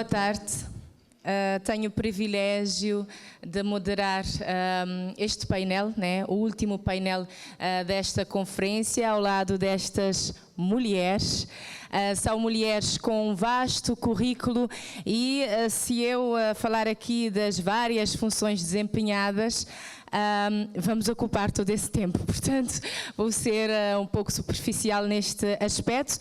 Boa tarde. Tenho o privilégio de moderar este painel, né? O último painel desta conferência, ao lado destas mulheres. São mulheres com um vasto currículo e se eu falar aqui das várias funções desempenhadas, vamos ocupar todo esse tempo, portanto vou ser um pouco superficial neste aspecto.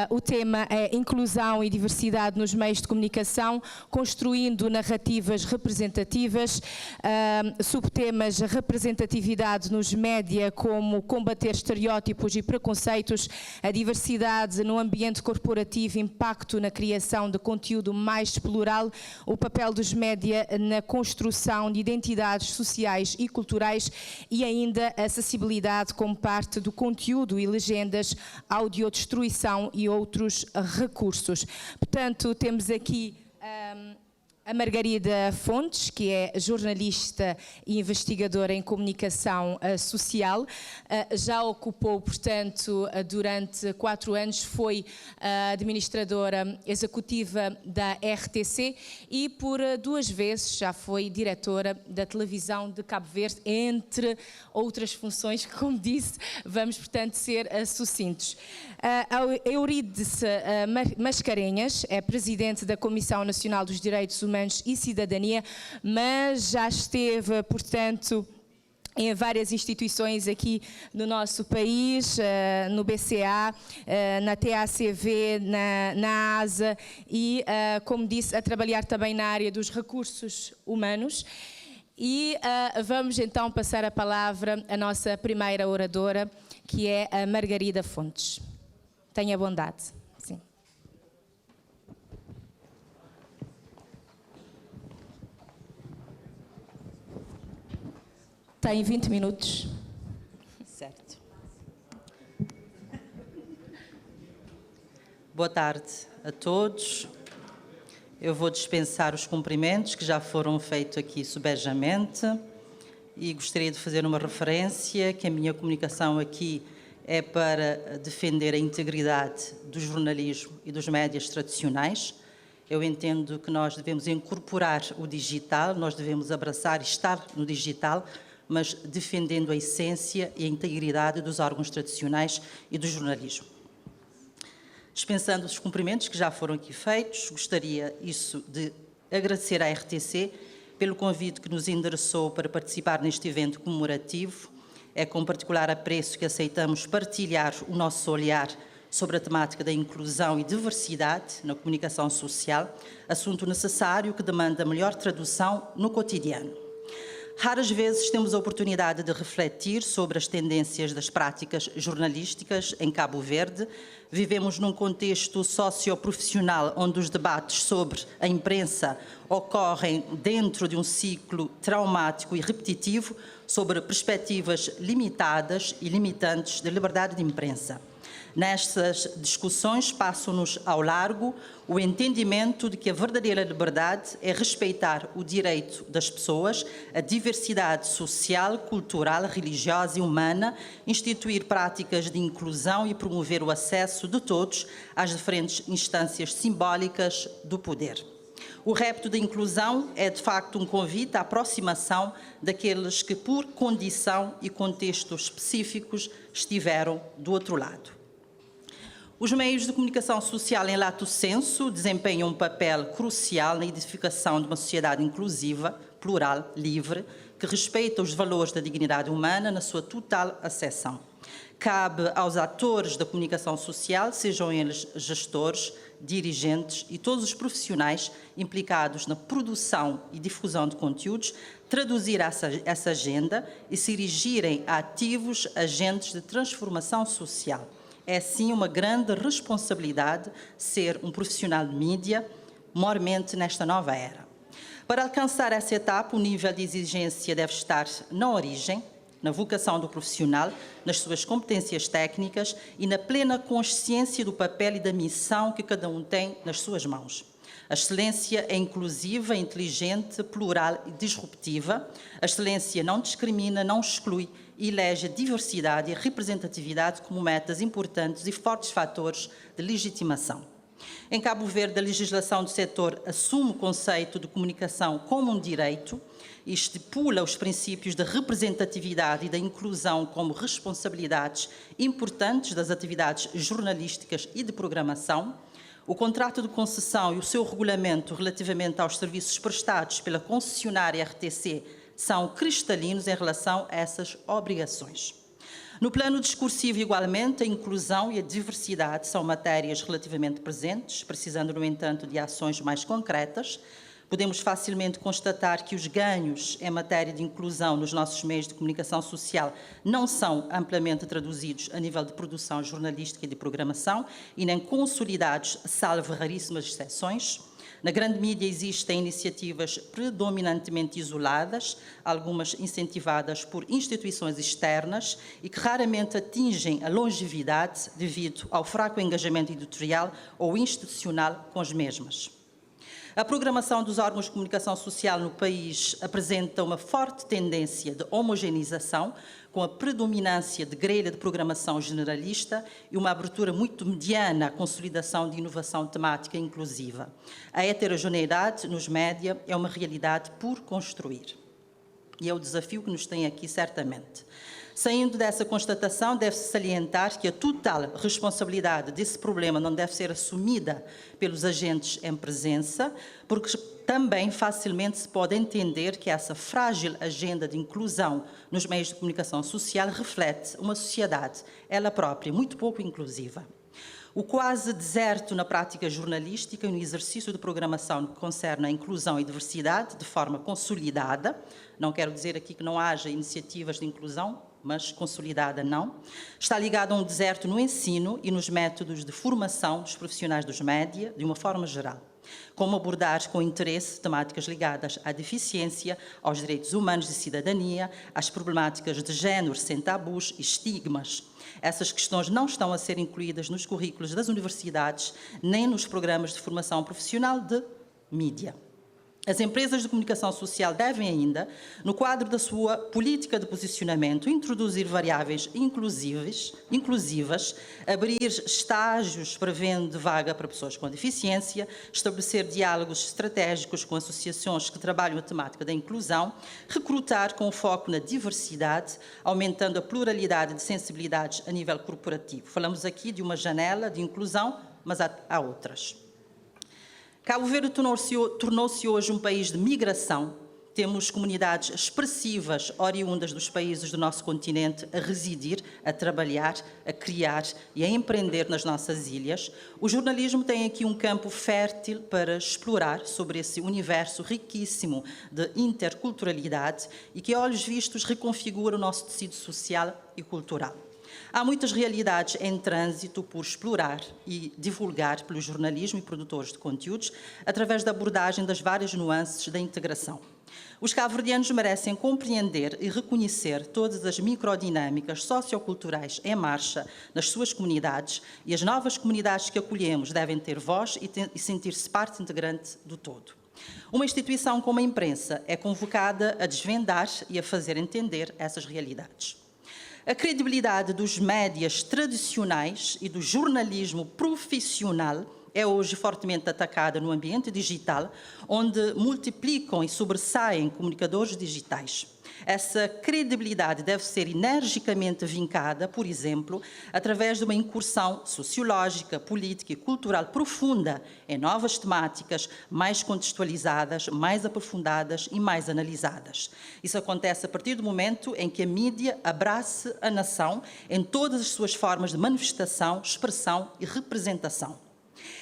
O tema é inclusão e diversidade nos meios de comunicação, construindo narrativas representativas, subtemas a representatividade nos média, como combater estereótipos e preconceitos, a diversidade no ambiente corporativo, impacto na criação de conteúdo mais plural, o papel dos média na construção de identidades sociais e culturais e ainda a acessibilidade como parte do conteúdo e legendas, audiodestruição e outros recursos. Portanto, temos aqui a Margarida Fontes, que é jornalista e investigadora em comunicação social. Já ocupou, portanto, durante 4 anos, foi administradora executiva da RTC e por 2 vezes já foi diretora da televisão de Cabo Verde, entre outras funções que, como disse, vamos, portanto, ser sucintos. Eurídice Mascarenhas é presidente da Comissão Nacional dos Direitos Humanos e Cidadania, mas já esteve, portanto, em várias instituições aqui no nosso país, no BCA, na TACV, na ASA e, como disse, a trabalhar também na área dos recursos humanos. E vamos então passar a palavra à nossa primeira oradora, que é a Margarida Fontes. Tenha bondade. Sim. Tem 20 minutos. Certo. Boa tarde a todos. Eu vou dispensar os cumprimentos que já foram feitos aqui subejamente e gostaria de fazer uma referência que a minha comunicação aqui é para defender a integridade do jornalismo e dos médias tradicionais. Eu entendo que nós devemos incorporar o digital, nós devemos abraçar e estar no digital, mas defendendo a essência e a integridade dos órgãos tradicionais e do jornalismo. Dispensando os cumprimentos que já foram aqui feitos, gostaria de agradecer à RTC pelo convite que nos endereçou para participar neste evento comemorativo. É com particular apreço que aceitamos partilhar o nosso olhar sobre a temática da inclusão e diversidade na comunicação social, assunto necessário que demanda melhor tradução no cotidiano. Raras vezes temos a oportunidade de refletir sobre as tendências das práticas jornalísticas em Cabo Verde. Vivemos num contexto socioprofissional onde os debates sobre a imprensa ocorrem dentro de um ciclo traumático e repetitivo sobre perspectivas limitadas e limitantes da liberdade de imprensa. Nestas discussões passam-nos ao largo o entendimento de que a verdadeira liberdade é respeitar o direito das pessoas, a diversidade social, cultural, religiosa e humana, instituir práticas de inclusão e promover o acesso de todos às diferentes instâncias simbólicas do poder. O repto da inclusão é, de facto, um convite à aproximação daqueles que, por condição e contextos específicos, estiveram do outro lado. Os meios de comunicação social, em lato sensu, desempenham um papel crucial na edificação de uma sociedade inclusiva, plural, livre, que respeita os valores da dignidade humana na sua total acessão. Cabe aos atores da comunicação social, sejam eles gestores, dirigentes e todos os profissionais implicados na produção e difusão de conteúdos, traduzir essa agenda e se erigirem a ativos agentes de transformação social. É, sim, uma grande responsabilidade ser um profissional de mídia, mormente nesta nova era. Para alcançar essa etapa, o nível de exigência deve estar na origem, na vocação do profissional, nas suas competências técnicas e na plena consciência do papel e da missão que cada um tem nas suas mãos. A excelência é inclusiva, inteligente, plural e disruptiva. A excelência não discrimina, não exclui e elege a diversidade e a representatividade como metas importantes e fortes fatores de legitimação. Em Cabo Verde, a legislação do setor assume o conceito de comunicação como um direito e estipula os princípios da representatividade e da inclusão como responsabilidades importantes das atividades jornalísticas e de programação. O contrato de concessão e o seu regulamento relativamente aos serviços prestados pela concessionária RTC são cristalinos em relação a essas obrigações. No plano discursivo, igualmente, a inclusão e a diversidade são matérias relativamente presentes, precisando, no entanto, de ações mais concretas. Podemos facilmente constatar que os ganhos em matéria de inclusão nos nossos meios de comunicação social não são amplamente traduzidos a nível de produção jornalística e de programação e nem consolidados, salvo raríssimas exceções. Na grande mídia existem iniciativas predominantemente isoladas, algumas incentivadas por instituições externas e que raramente atingem a longevidade devido ao fraco engajamento editorial ou institucional com as mesmas. A programação dos órgãos de comunicação social no país apresenta uma forte tendência de homogeneização, com a predominância de grelha de programação generalista e uma abertura muito mediana à consolidação de inovação temática inclusiva. A heterogeneidade nos média é uma realidade por construir. E é o desafio que nos tem aqui, certamente. Saindo dessa constatação, deve-se salientar que a total responsabilidade desse problema não deve ser assumida pelos agentes em presença, porque também facilmente se pode entender que essa frágil agenda de inclusão nos meios de comunicação social reflete uma sociedade, ela própria, muito pouco inclusiva. O quase deserto na prática jornalística e no exercício de programação que concerne a inclusão e diversidade de forma consolidada, não quero dizer aqui que não haja iniciativas de inclusão, mas consolidada não, está ligado a um deserto no ensino e nos métodos de formação dos profissionais dos média, de uma forma geral. Como abordar com interesse temáticas ligadas à deficiência, aos direitos humanos e cidadania, às problemáticas de género sem tabus e estigmas. Essas questões não estão a ser incluídas nos currículos das universidades, nem nos programas de formação profissional de mídia. As empresas de comunicação social devem ainda, no quadro da sua política de posicionamento, introduzir variáveis inclusivas, abrir estágios prevendo vaga para pessoas com deficiência, estabelecer diálogos estratégicos com associações que trabalham a temática da inclusão, recrutar com foco na diversidade, aumentando a pluralidade de sensibilidades a nível corporativo. Falamos aqui de uma janela de inclusão, mas há outras. Cabo Verde tornou-se hoje um país de migração. Temos comunidades expressivas oriundas dos países do nosso continente a residir, a trabalhar, a criar e a empreender nas nossas ilhas. O jornalismo tem aqui um campo fértil para explorar sobre esse universo riquíssimo de interculturalidade e que, a olhos vistos, reconfigura o nosso tecido social e cultural. Há muitas realidades em trânsito por explorar e divulgar pelo jornalismo e produtores de conteúdos através da abordagem das várias nuances da integração. Os cabo-verdianos merecem compreender e reconhecer todas as microdinâmicas socioculturais em marcha nas suas comunidades e as novas comunidades que acolhemos devem ter voz e sentir-se parte integrante do todo. Uma instituição como a imprensa é convocada a desvendar e a fazer entender essas realidades. A credibilidade dos médias tradicionais e do jornalismo profissional é hoje fortemente atacada no ambiente digital, onde multiplicam e sobressaem comunicadores digitais. Essa credibilidade deve ser energicamente vincada, por exemplo, através de uma incursão sociológica, política e cultural profunda em novas temáticas, mais contextualizadas, mais aprofundadas e mais analisadas. Isso acontece a partir do momento em que a mídia abrace a nação em todas as suas formas de manifestação, expressão e representação.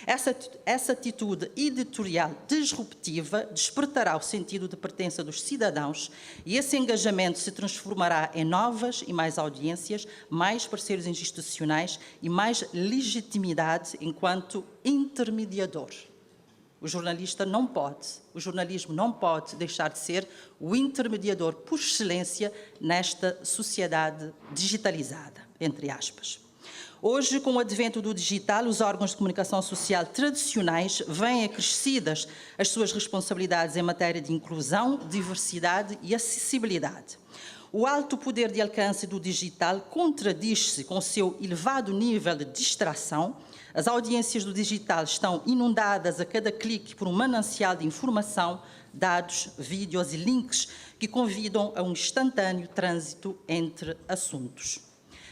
Essa atitude editorial disruptiva despertará o sentido de pertença dos cidadãos e esse engajamento se transformará em novas e mais audiências, mais parceiros institucionais e mais legitimidade enquanto intermediador. O jornalismo não pode deixar de ser o intermediador por excelência nesta sociedade digitalizada, entre aspas. Hoje, com o advento do digital, os órgãos de comunicação social tradicionais veem acrescidas as suas responsabilidades em matéria de inclusão, diversidade e acessibilidade. O alto poder de alcance do digital contradiz-se com o seu elevado nível de distração, As audiências do digital estão inundadas a cada clique por um manancial de informação, dados, vídeos e links que convidam a um instantâneo trânsito entre assuntos.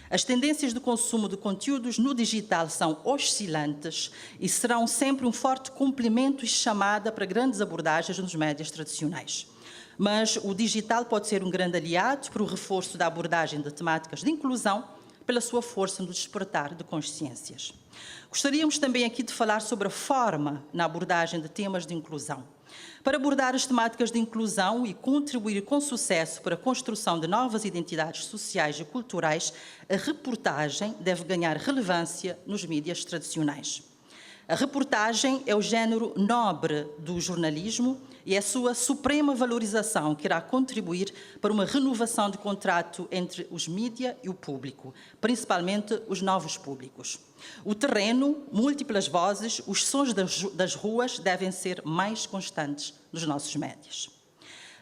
As tendências de consumo de conteúdos no digital são oscilantes e serão sempre um forte complemento e chamada para grandes abordagens nos médias tradicionais. Mas o digital pode ser um grande aliado para o reforço da abordagem de temáticas de inclusão, pela sua força no despertar de consciências. Gostaríamos também aqui de falar sobre a forma na abordagem de temas de inclusão. Para abordar as temáticas de inclusão e contribuir com sucesso para a construção de novas identidades sociais e culturais, a reportagem deve ganhar relevância nos mídias tradicionais. A reportagem é o género nobre do jornalismo e é a sua suprema valorização que irá contribuir para uma renovação de contrato entre os mídia e o público, principalmente os novos públicos. O terreno, múltiplas vozes, os sons das ruas devem ser mais constantes nos nossos médias.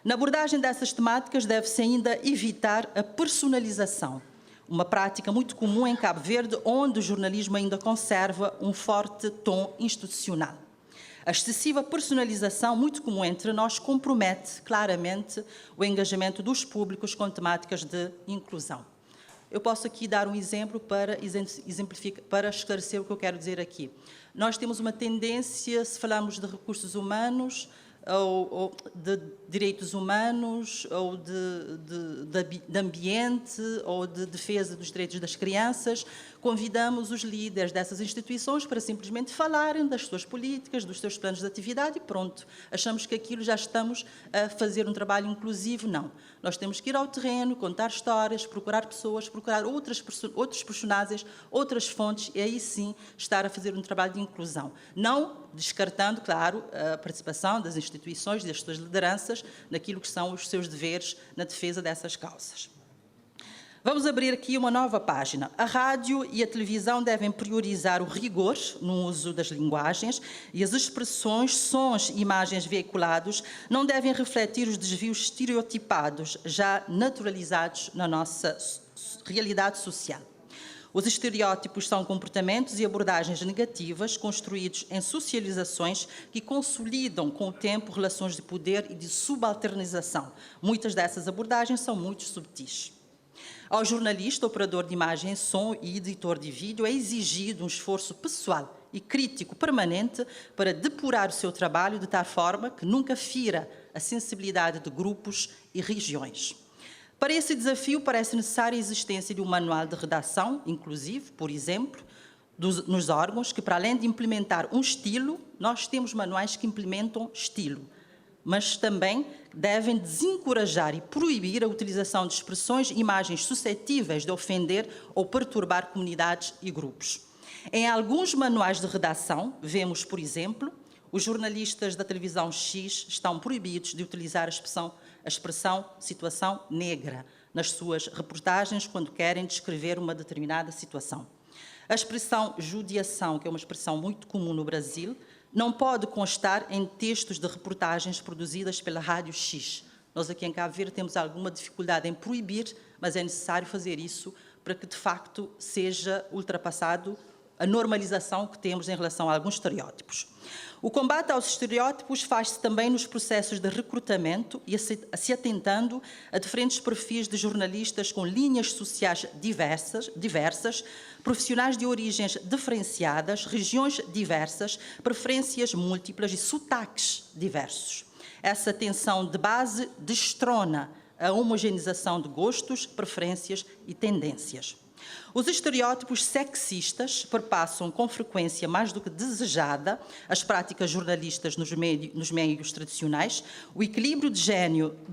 Na abordagem dessas temáticas deve-se ainda evitar a personalização, uma prática muito comum em Cabo Verde, onde o jornalismo ainda conserva um forte tom institucional. A excessiva personalização, muito comum entre nós, compromete claramente o engajamento dos públicos com temáticas de inclusão. Eu posso aqui dar um exemplo para esclarecer o que eu quero dizer aqui. Nós temos uma tendência, se falamos de recursos humanos, ou de direitos humanos, ou de ambiente, ou de defesa dos direitos das crianças, convidamos os líderes dessas instituições para simplesmente falarem das suas políticas, dos seus planos de atividade e pronto. Achamos que aquilo já estamos a fazer um trabalho inclusivo. Não. Nós temos que ir ao terreno, contar histórias, procurar pessoas, procurar outros personagens, outras fontes e aí sim estar a fazer um trabalho de inclusão. Não descartando, claro, a participação das instituições e das suas lideranças naquilo que são os seus deveres na defesa dessas causas. Vamos abrir aqui uma nova página. A rádio e a televisão devem priorizar o rigor no uso das linguagens e as expressões, sons e imagens veiculados não devem refletir os desvios estereotipados já naturalizados na nossa realidade social. Os estereótipos são comportamentos e abordagens negativas construídos em socializações que consolidam com o tempo relações de poder e de subalternização. Muitas dessas abordagens são muito subtis. Ao jornalista, operador de imagem e som e editor de vídeo é exigido um esforço pessoal e crítico permanente para depurar o seu trabalho de tal forma que nunca fira a sensibilidade de grupos e regiões. Para esse desafio, parece necessária a existência de um manual de redação inclusivo, por exemplo, nos órgãos, que para além de implementar um estilo, nós temos manuais que implementam estilo, mas também devem desencorajar e proibir a utilização de expressões e imagens suscetíveis de ofender ou perturbar comunidades e grupos. Em alguns manuais de redação, vemos, por exemplo, os jornalistas da televisão X estão proibidos de utilizar a expressão situação negra nas suas reportagens quando querem descrever uma determinada situação. A expressão judiação, que é uma expressão muito comum no Brasil, não pode constar em textos de reportagens produzidas pela Rádio X. Nós aqui em Cabo Verde temos alguma dificuldade em proibir, mas é necessário fazer isso para que, de facto, seja ultrapassado a normalização que temos em relação a alguns estereótipos. O combate aos estereótipos faz-se também nos processos de recrutamento e se atentando a diferentes perfis de jornalistas com linhas sociais diversas, profissionais de origens diferenciadas, regiões diversas, preferências múltiplas e sotaques diversos. Essa tensão de base destrona a homogeneização de gostos, preferências e tendências. Os estereótipos sexistas perpassam com frequência mais do que desejada as práticas jornalistas nos meios tradicionais. O equilíbrio de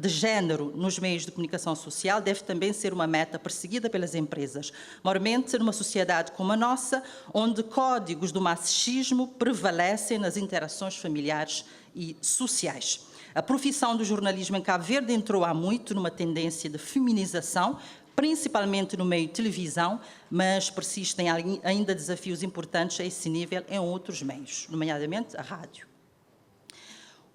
género nos meios de comunicação social deve também ser uma meta perseguida pelas empresas, maiormente numa sociedade como a nossa, onde códigos do machismo prevalecem nas interações familiares e sociais. A profissão do jornalismo em Cabo Verde entrou há muito numa tendência de feminização, principalmente no meio de televisão, mas persistem ainda desafios importantes a esse nível em outros meios, nomeadamente a rádio.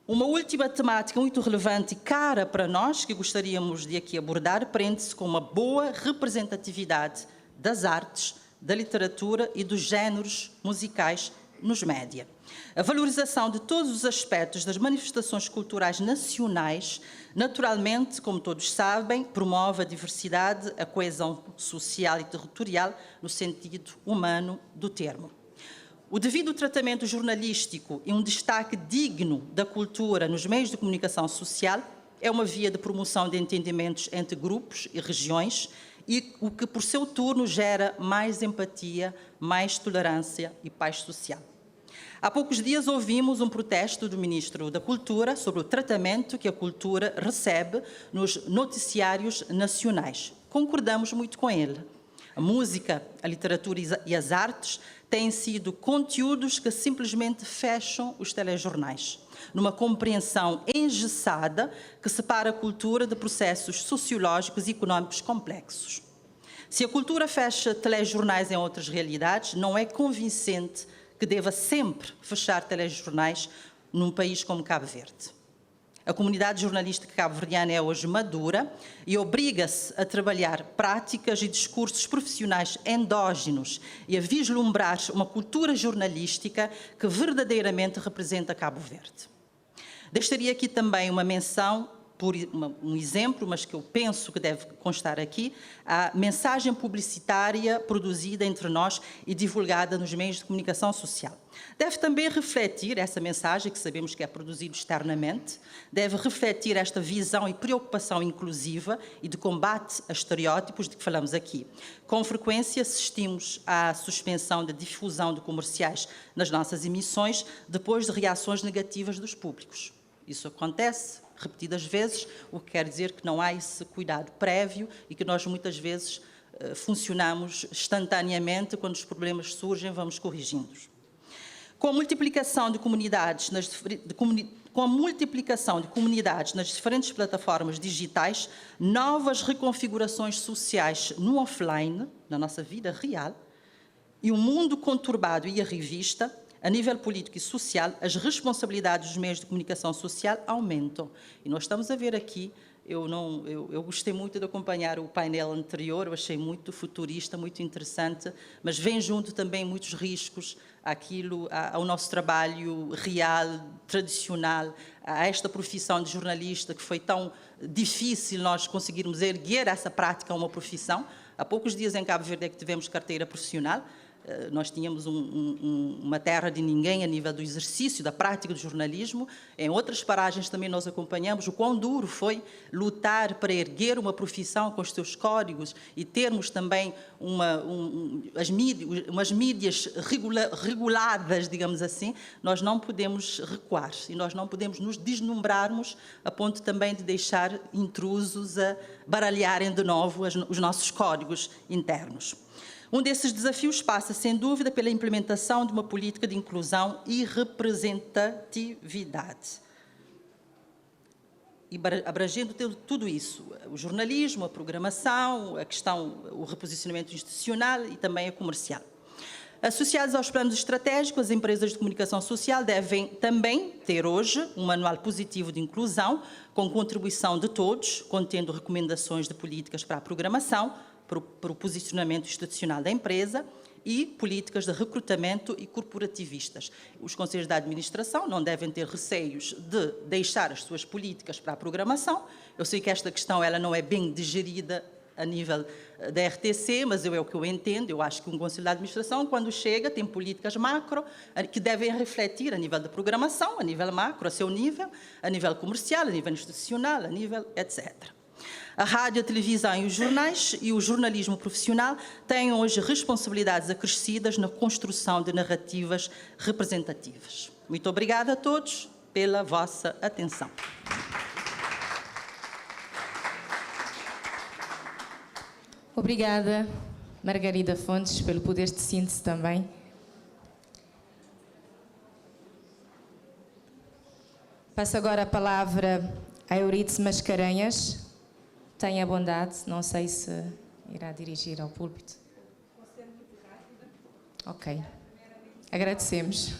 Uma última temática muito relevante e cara para nós, que gostaríamos de aqui abordar, prende-se com uma boa representatividade das artes, da literatura e dos géneros musicais nos média. A valorização de todos os aspectos das manifestações culturais nacionais, naturalmente, como todos sabem, promove a diversidade, a coesão social e territorial no sentido humano do termo. O devido tratamento jornalístico e um destaque digno da cultura nos meios de comunicação social é uma via de promoção de entendimentos entre grupos e regiões, e o que, por seu turno, gera mais empatia, mais tolerância e paz social. Há poucos dias ouvimos um protesto do Ministro da Cultura sobre o tratamento que a cultura recebe nos noticiários nacionais. Concordamos muito com ele. A música, a literatura e as artes têm sido conteúdos que simplesmente fecham os telejornais, numa compreensão engessada que separa a cultura de processos sociológicos e económicos complexos. Se a cultura fecha telejornais em outras realidades, não é convincente que deva sempre fechar telejornais num país como Cabo Verde. A comunidade jornalística cabo-verdiana é hoje madura e obriga-se a trabalhar práticas e discursos profissionais endógenos e a vislumbrar uma cultura jornalística que verdadeiramente representa Cabo Verde. Deixaria aqui também uma menção, por um exemplo, mas que eu penso que deve constar aqui, a mensagem publicitária produzida entre nós e divulgada nos meios de comunicação social. Deve também refletir essa mensagem, que sabemos que é produzida externamente, deve refletir esta visão e preocupação inclusiva e de combate a estereótipos de que falamos aqui. Com frequência assistimos à suspensão da difusão de comerciais nas nossas emissões depois de reações negativas dos públicos. Isso acontece repetidas vezes, o que quer dizer que não há esse cuidado prévio e que nós muitas vezes funcionamos instantaneamente, quando os problemas surgem, vamos corrigindo-os. Com a multiplicação de comunidades nas diferentes plataformas digitais, novas reconfigurações sociais no offline, na nossa vida real, e o mundo conturbado e a revista, a nível político e social, as responsabilidades dos meios de comunicação social aumentam. E nós estamos a ver aqui, eu gostei muito de acompanhar o painel anterior, eu achei muito futurista, muito interessante, mas vem junto também muitos riscos ao nosso trabalho real, tradicional, a esta profissão de jornalista que foi tão difícil nós conseguirmos erguer essa prática a uma profissão. Há poucos dias em Cabo Verde é que tivemos carteira profissional. Nós tínhamos uma terra de ninguém a nível do exercício, da prática do jornalismo. Em outras paragens também nós acompanhamos o quão duro foi lutar para erguer uma profissão com os seus códigos e termos também umas mídias reguladas, digamos assim. Nós não podemos recuar e nós não podemos nos deslumbrarmos a ponto também de deixar intrusos a baralharem de novo os nossos códigos internos. Um desses desafios passa, sem dúvida, pela implementação de uma política de inclusão e representatividade. E abrangendo tudo isso, o jornalismo, a programação, o reposicionamento institucional e também a comercial. Associados aos planos estratégicos, as empresas de comunicação social devem também ter hoje um manual positivo de inclusão, com contribuição de todos, contendo recomendações de políticas para a programação, para o posicionamento institucional da empresa e políticas de recrutamento e corporativistas. Os conselhos de administração não devem ter receios de deixar as suas políticas para a programação. Eu sei que esta questão ela não é bem digerida a nível da RTC, mas é o que eu entendo. Eu acho que um conselho de administração, quando chega, tem políticas macro que devem refletir a nível da programação, a nível macro, a seu nível, a nível comercial, a nível institucional, a nível etc. A rádio, a televisão e os jornais e o jornalismo profissional têm hoje responsabilidades acrescidas na construção de narrativas representativas. Muito obrigada a todos pela vossa atenção. Obrigada, Margarida Fontes, pelo poder de síntese também. Passo agora a palavra a Euridice Mascarenhas. Tenha bondade, não sei se irá dirigir ao púlpito. Ok. Agradecemos.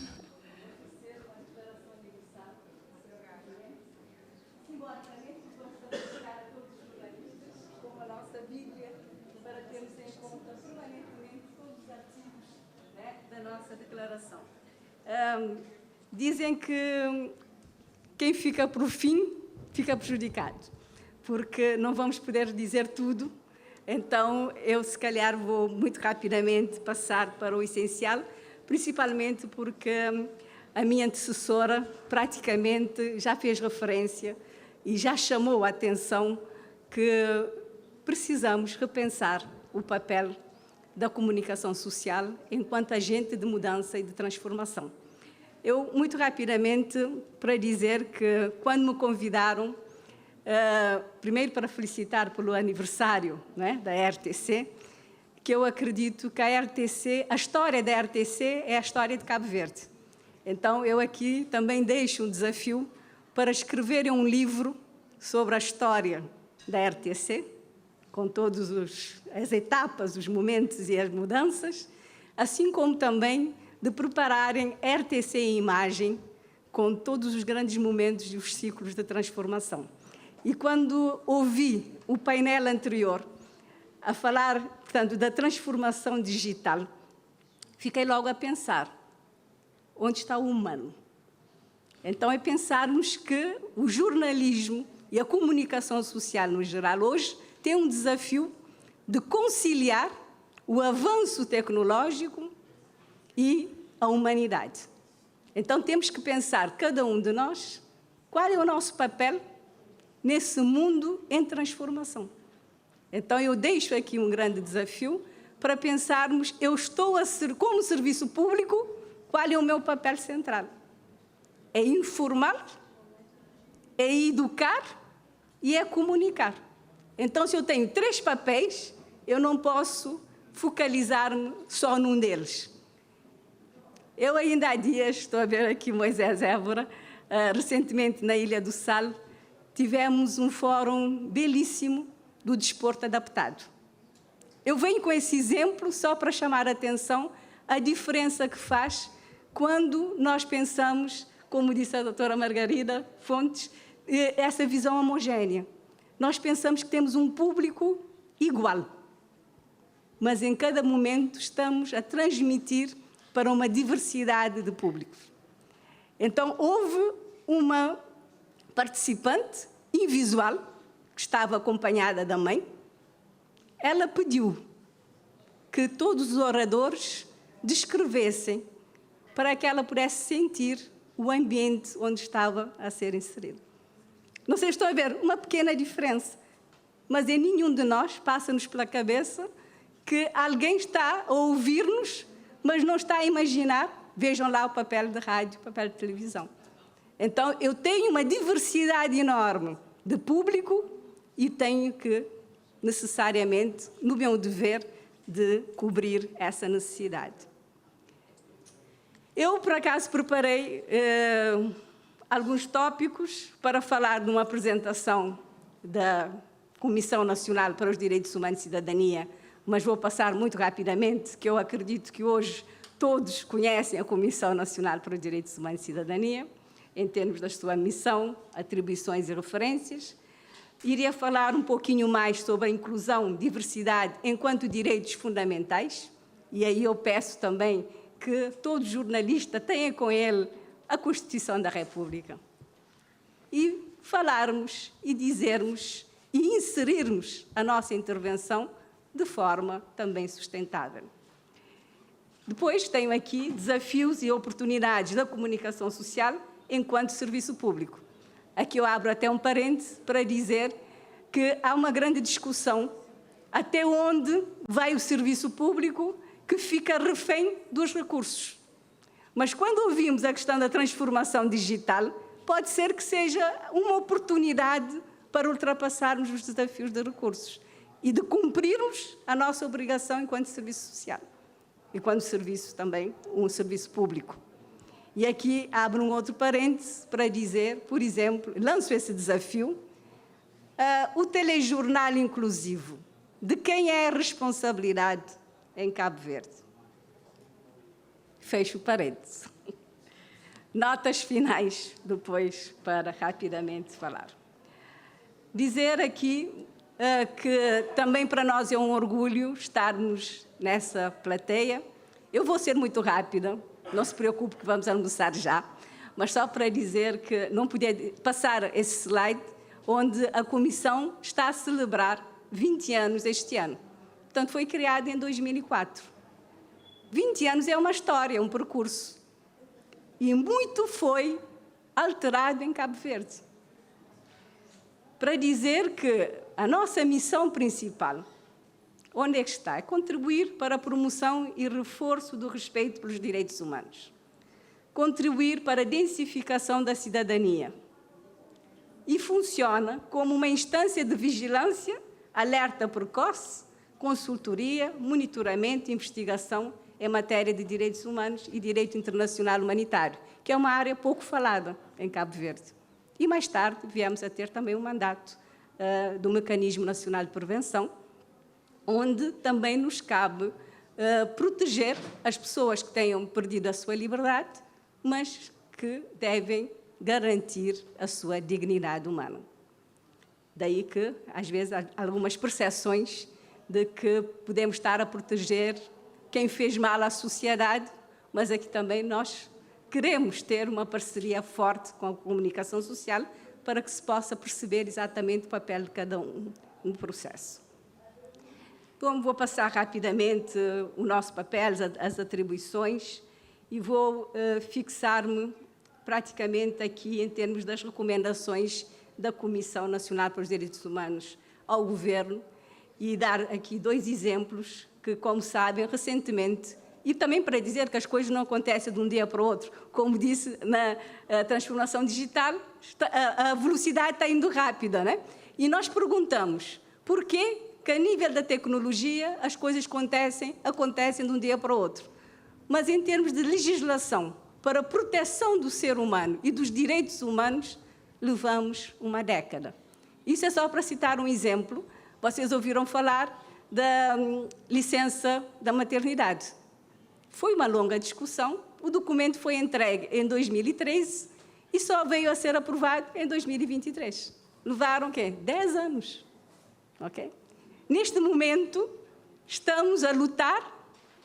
Como a nossa Bíblia, para termos em conta permanentemente todos os Dizem que quem fica por fim fica prejudicado, porque não vamos poder dizer tudo. Então, eu, se calhar, vou muito rapidamente passar para o essencial, principalmente porque a minha antecessora praticamente já fez referência e já chamou a atenção que precisamos repensar o papel da comunicação social enquanto agente de mudança e de transformação. Eu, muito rapidamente, para dizer que, quando me convidaram, primeiro para felicitar pelo aniversário, né, da RTC, que eu acredito que a história da RTC é a história de Cabo Verde. Então, eu aqui também deixo um desafio para escreverem um livro sobre a história da RTC, com todas as etapas, os momentos e as mudanças, assim como também de prepararem RTC em imagem, com todos os grandes momentos e os ciclos de transformação. E quando ouvi o painel anterior a falar, portanto, da transformação digital, fiquei logo a pensar, onde está o humano? Então, é pensarmos que o jornalismo e a comunicação social, no geral, hoje, tem um desafio de conciliar o avanço tecnológico e a humanidade. Então, temos que pensar, cada um de nós, qual é o nosso papel nesse mundo em transformação. Então, eu deixo aqui um grande desafio para pensarmos, eu estou a ser, como serviço público, qual é o meu papel central? É informar, é educar e é comunicar. Então, se eu tenho 3 papéis, eu não posso focalizar-me só num deles. Eu ainda há dias, estou a ver aqui Moisés Évora, recentemente na Ilha do Sal, tivemos um fórum belíssimo do desporto adaptado. Eu venho com esse exemplo só para chamar a atenção a diferença que faz quando nós pensamos, como disse a doutora Margarida Fontes, essa visão homogénea. Nós pensamos que temos um público igual, mas em cada momento estamos a transmitir para uma diversidade de públicos. Então, houve uma participante invisual, que estava acompanhada da mãe. Ela pediu que todos os oradores descrevessem para que ela pudesse sentir o ambiente onde estava a ser inserida. Não sei se estão a ver, uma pequena diferença, mas em nenhum de nós passa-nos pela cabeça que alguém está a ouvir-nos, mas não está a imaginar, vejam lá o papel de rádio, o papel de televisão. Então, eu tenho uma diversidade enorme de público e tenho que, necessariamente, no meu dever, de cobrir essa necessidade. Eu, por acaso, preparei alguns tópicos para falar de uma apresentação da Comissão Nacional para os Direitos Humanos e Cidadania, mas vou passar muito rapidamente, que eu acredito que hoje todos conhecem a Comissão Nacional para os Direitos Humanos e Cidadania, em termos da sua missão, atribuições e referências. Iria falar um pouquinho mais sobre a inclusão, diversidade, enquanto direitos fundamentais, e aí eu peço também que todo jornalista tenha com ele a Constituição da República. E falarmos e dizermos e inserirmos a nossa intervenção de forma também sustentável. Depois tenho aqui desafios e oportunidades da comunicação social enquanto serviço público. Aqui eu abro até um parêntese para dizer que há uma grande discussão até onde vai o serviço público que fica refém dos recursos. Mas quando ouvimos a questão da transformação digital, pode ser que seja uma oportunidade para ultrapassarmos os desafios de recursos e de cumprirmos a nossa obrigação enquanto serviço social, enquanto serviço também, um serviço público. E aqui abro um outro parêntese para dizer, por exemplo, lanço esse desafio, o telejornal inclusivo, de quem é a responsabilidade em Cabo Verde? Fecho parêntese. Notas finais, depois, para rapidamente falar. Dizer aqui que também para nós é um orgulho estarmos nessa plateia. Eu vou ser muito rápida, não se preocupe que vamos almoçar já, mas só para dizer que não podia passar esse slide onde a Comissão está a celebrar 20 anos este ano. Portanto, foi criada em 2004. 20 anos é uma história, um percurso. E muito foi alterado em Cabo Verde. Para dizer que a nossa missão principal, onde é que está? É contribuir para a promoção e reforço do respeito pelos direitos humanos. Contribuir para a densificação da cidadania. E funciona como uma instância de vigilância, alerta precoce, consultoria, monitoramento e investigação em matéria de direitos humanos e direito internacional humanitário, que é uma área pouco falada em Cabo Verde. E mais tarde viemos a ter também um mandato do Mecanismo Nacional de Prevenção, onde também nos cabe proteger as pessoas que tenham perdido a sua liberdade, mas que devem garantir a sua dignidade humana. Daí que, às vezes, há algumas percepções de que podemos estar a proteger quem fez mal à sociedade, mas aqui também nós queremos ter uma parceria forte com a comunicação social para que se possa perceber exatamente o papel de cada um no processo. Então, vou passar rapidamente o nosso papel, as atribuições, e vou fixar-me praticamente aqui em termos das recomendações da Comissão Nacional para os Direitos Humanos ao Governo e dar aqui 2 exemplos que, como sabem, recentemente, e também para dizer que as coisas não acontecem de um dia para o outro, como disse na transformação digital, a velocidade está indo rápida, né? E nós perguntamos, porquê que a nível da tecnologia as coisas acontecem de um dia para o outro? Mas em termos de legislação para a proteção do ser humano e dos direitos humanos, levamos uma década. Isso é só para citar um exemplo. Vocês ouviram falar da licença da maternidade. Foi uma longa discussão, o documento foi entregue em 2013 e só veio a ser aprovado em 2023. Levaram o quê? 10 anos. Okay? Neste momento, estamos a lutar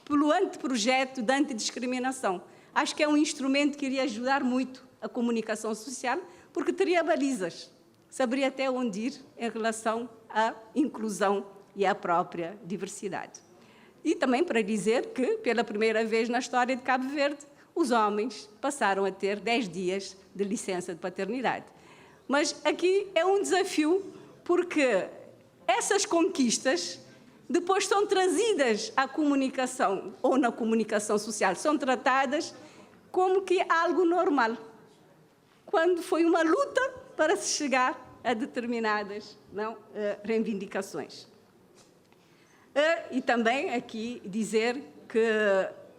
pelo anteprojeto da antidiscriminação. Acho que é um instrumento que iria ajudar muito a comunicação social, porque teria balizas, saberia até onde ir em relação à inclusão e à própria diversidade. E também para dizer que, pela primeira vez na história de Cabo Verde, os homens passaram a ter 10 dias de licença de paternidade. Mas aqui é um desafio, porque essas conquistas depois são trazidas à comunicação ou na comunicação social, são tratadas como que algo normal, quando foi uma luta para se chegar a determinadas reivindicações. E também aqui dizer que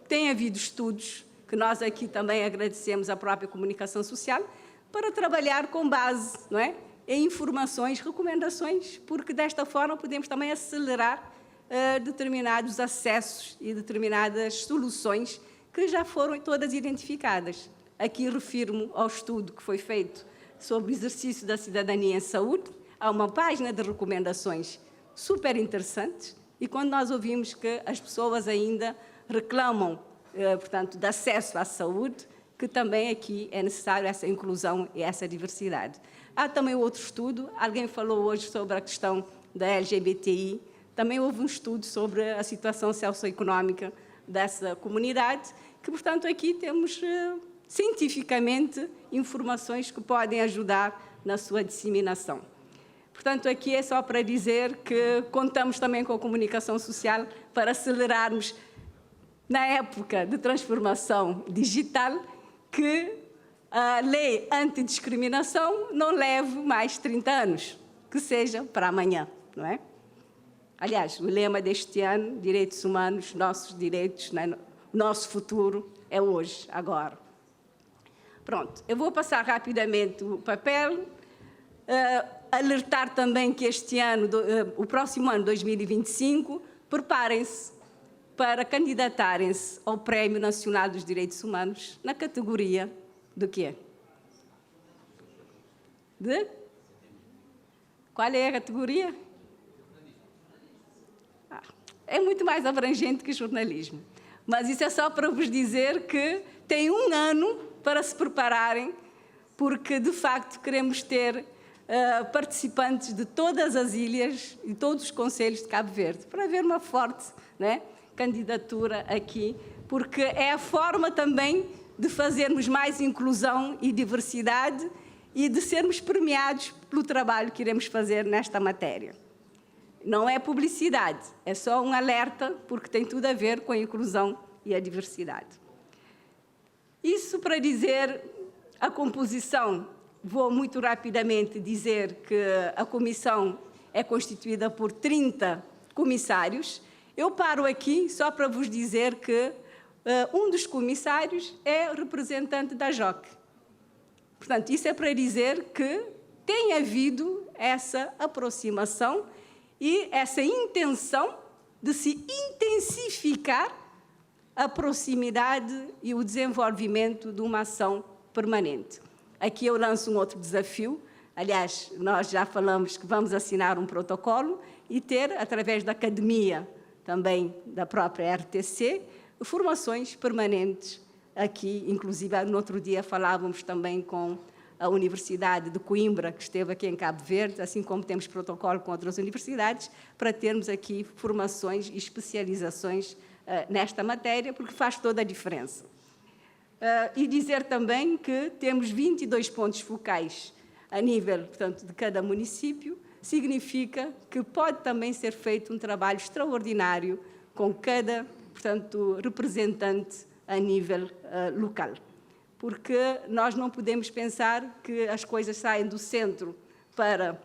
tem havido estudos, que nós aqui também agradecemos à própria comunicação social, para trabalhar com base, não é, em informações, recomendações, porque desta forma podemos também acelerar determinados acessos e determinadas soluções que já foram todas identificadas. Aqui refiro-me ao estudo que foi feito sobre o exercício da cidadania em saúde. Há uma página de recomendações super interessantes e quando nós ouvimos que as pessoas ainda reclamam, portanto, de acesso à saúde, que também aqui é necessário essa inclusão e essa diversidade. Há também outro estudo, alguém falou hoje sobre a questão da LGBTI, também houve um estudo sobre a situação socioeconómica dessa comunidade, que, portanto, aqui temos cientificamente informações que podem ajudar na sua disseminação. Portanto, aqui é só para dizer que contamos também com a comunicação social para acelerarmos, na época de transformação digital, que a lei antidiscriminação não leve mais 30 anos, que seja para amanhã, não é? Aliás, o lema deste ano, direitos humanos, nossos direitos, né? Nosso futuro é hoje, agora. Pronto, eu vou passar rapidamente o papel, alertar também que este ano, o próximo ano, 2025, preparem-se para candidatarem-se ao Prémio Nacional dos Direitos Humanos na categoria do quê? De? Qual é a categoria? É muito mais abrangente que jornalismo. Mas isso é só para vos dizer que têm 1 ano para se prepararem, porque, de facto, queremos ter participantes de todas as ilhas e todos os concelhos de Cabo Verde, para haver uma forte, né, candidatura aqui, porque é a forma também de fazermos mais inclusão e diversidade e de sermos premiados pelo trabalho que iremos fazer nesta matéria. Não é publicidade, é só um alerta, porque tem tudo a ver com a inclusão e a diversidade. Isso para dizer a composição. Vou muito rapidamente dizer que a comissão é constituída por 30 comissários. Eu paro aqui só para vos dizer que um dos comissários é representante da JOC. Portanto, isso é para dizer que tem havido essa aproximação e essa intenção de se intensificar a proximidade e o desenvolvimento de uma ação permanente. Aqui eu lanço um outro desafio. Aliás, nós já falamos que vamos assinar um protocolo e ter, através da academia, também da própria RTC, formações permanentes aqui. Inclusive, no outro dia falávamos também com a Universidade de Coimbra, que esteve aqui em Cabo Verde, assim como temos protocolo com outras universidades, para termos aqui formações e especializações nesta matéria, porque faz toda a diferença. E dizer também que temos 22 pontos focais a nível, portanto, de cada município, significa que pode também ser feito um trabalho extraordinário com cada, portanto, representante a nível local. Porque nós não podemos pensar que as coisas saem do centro para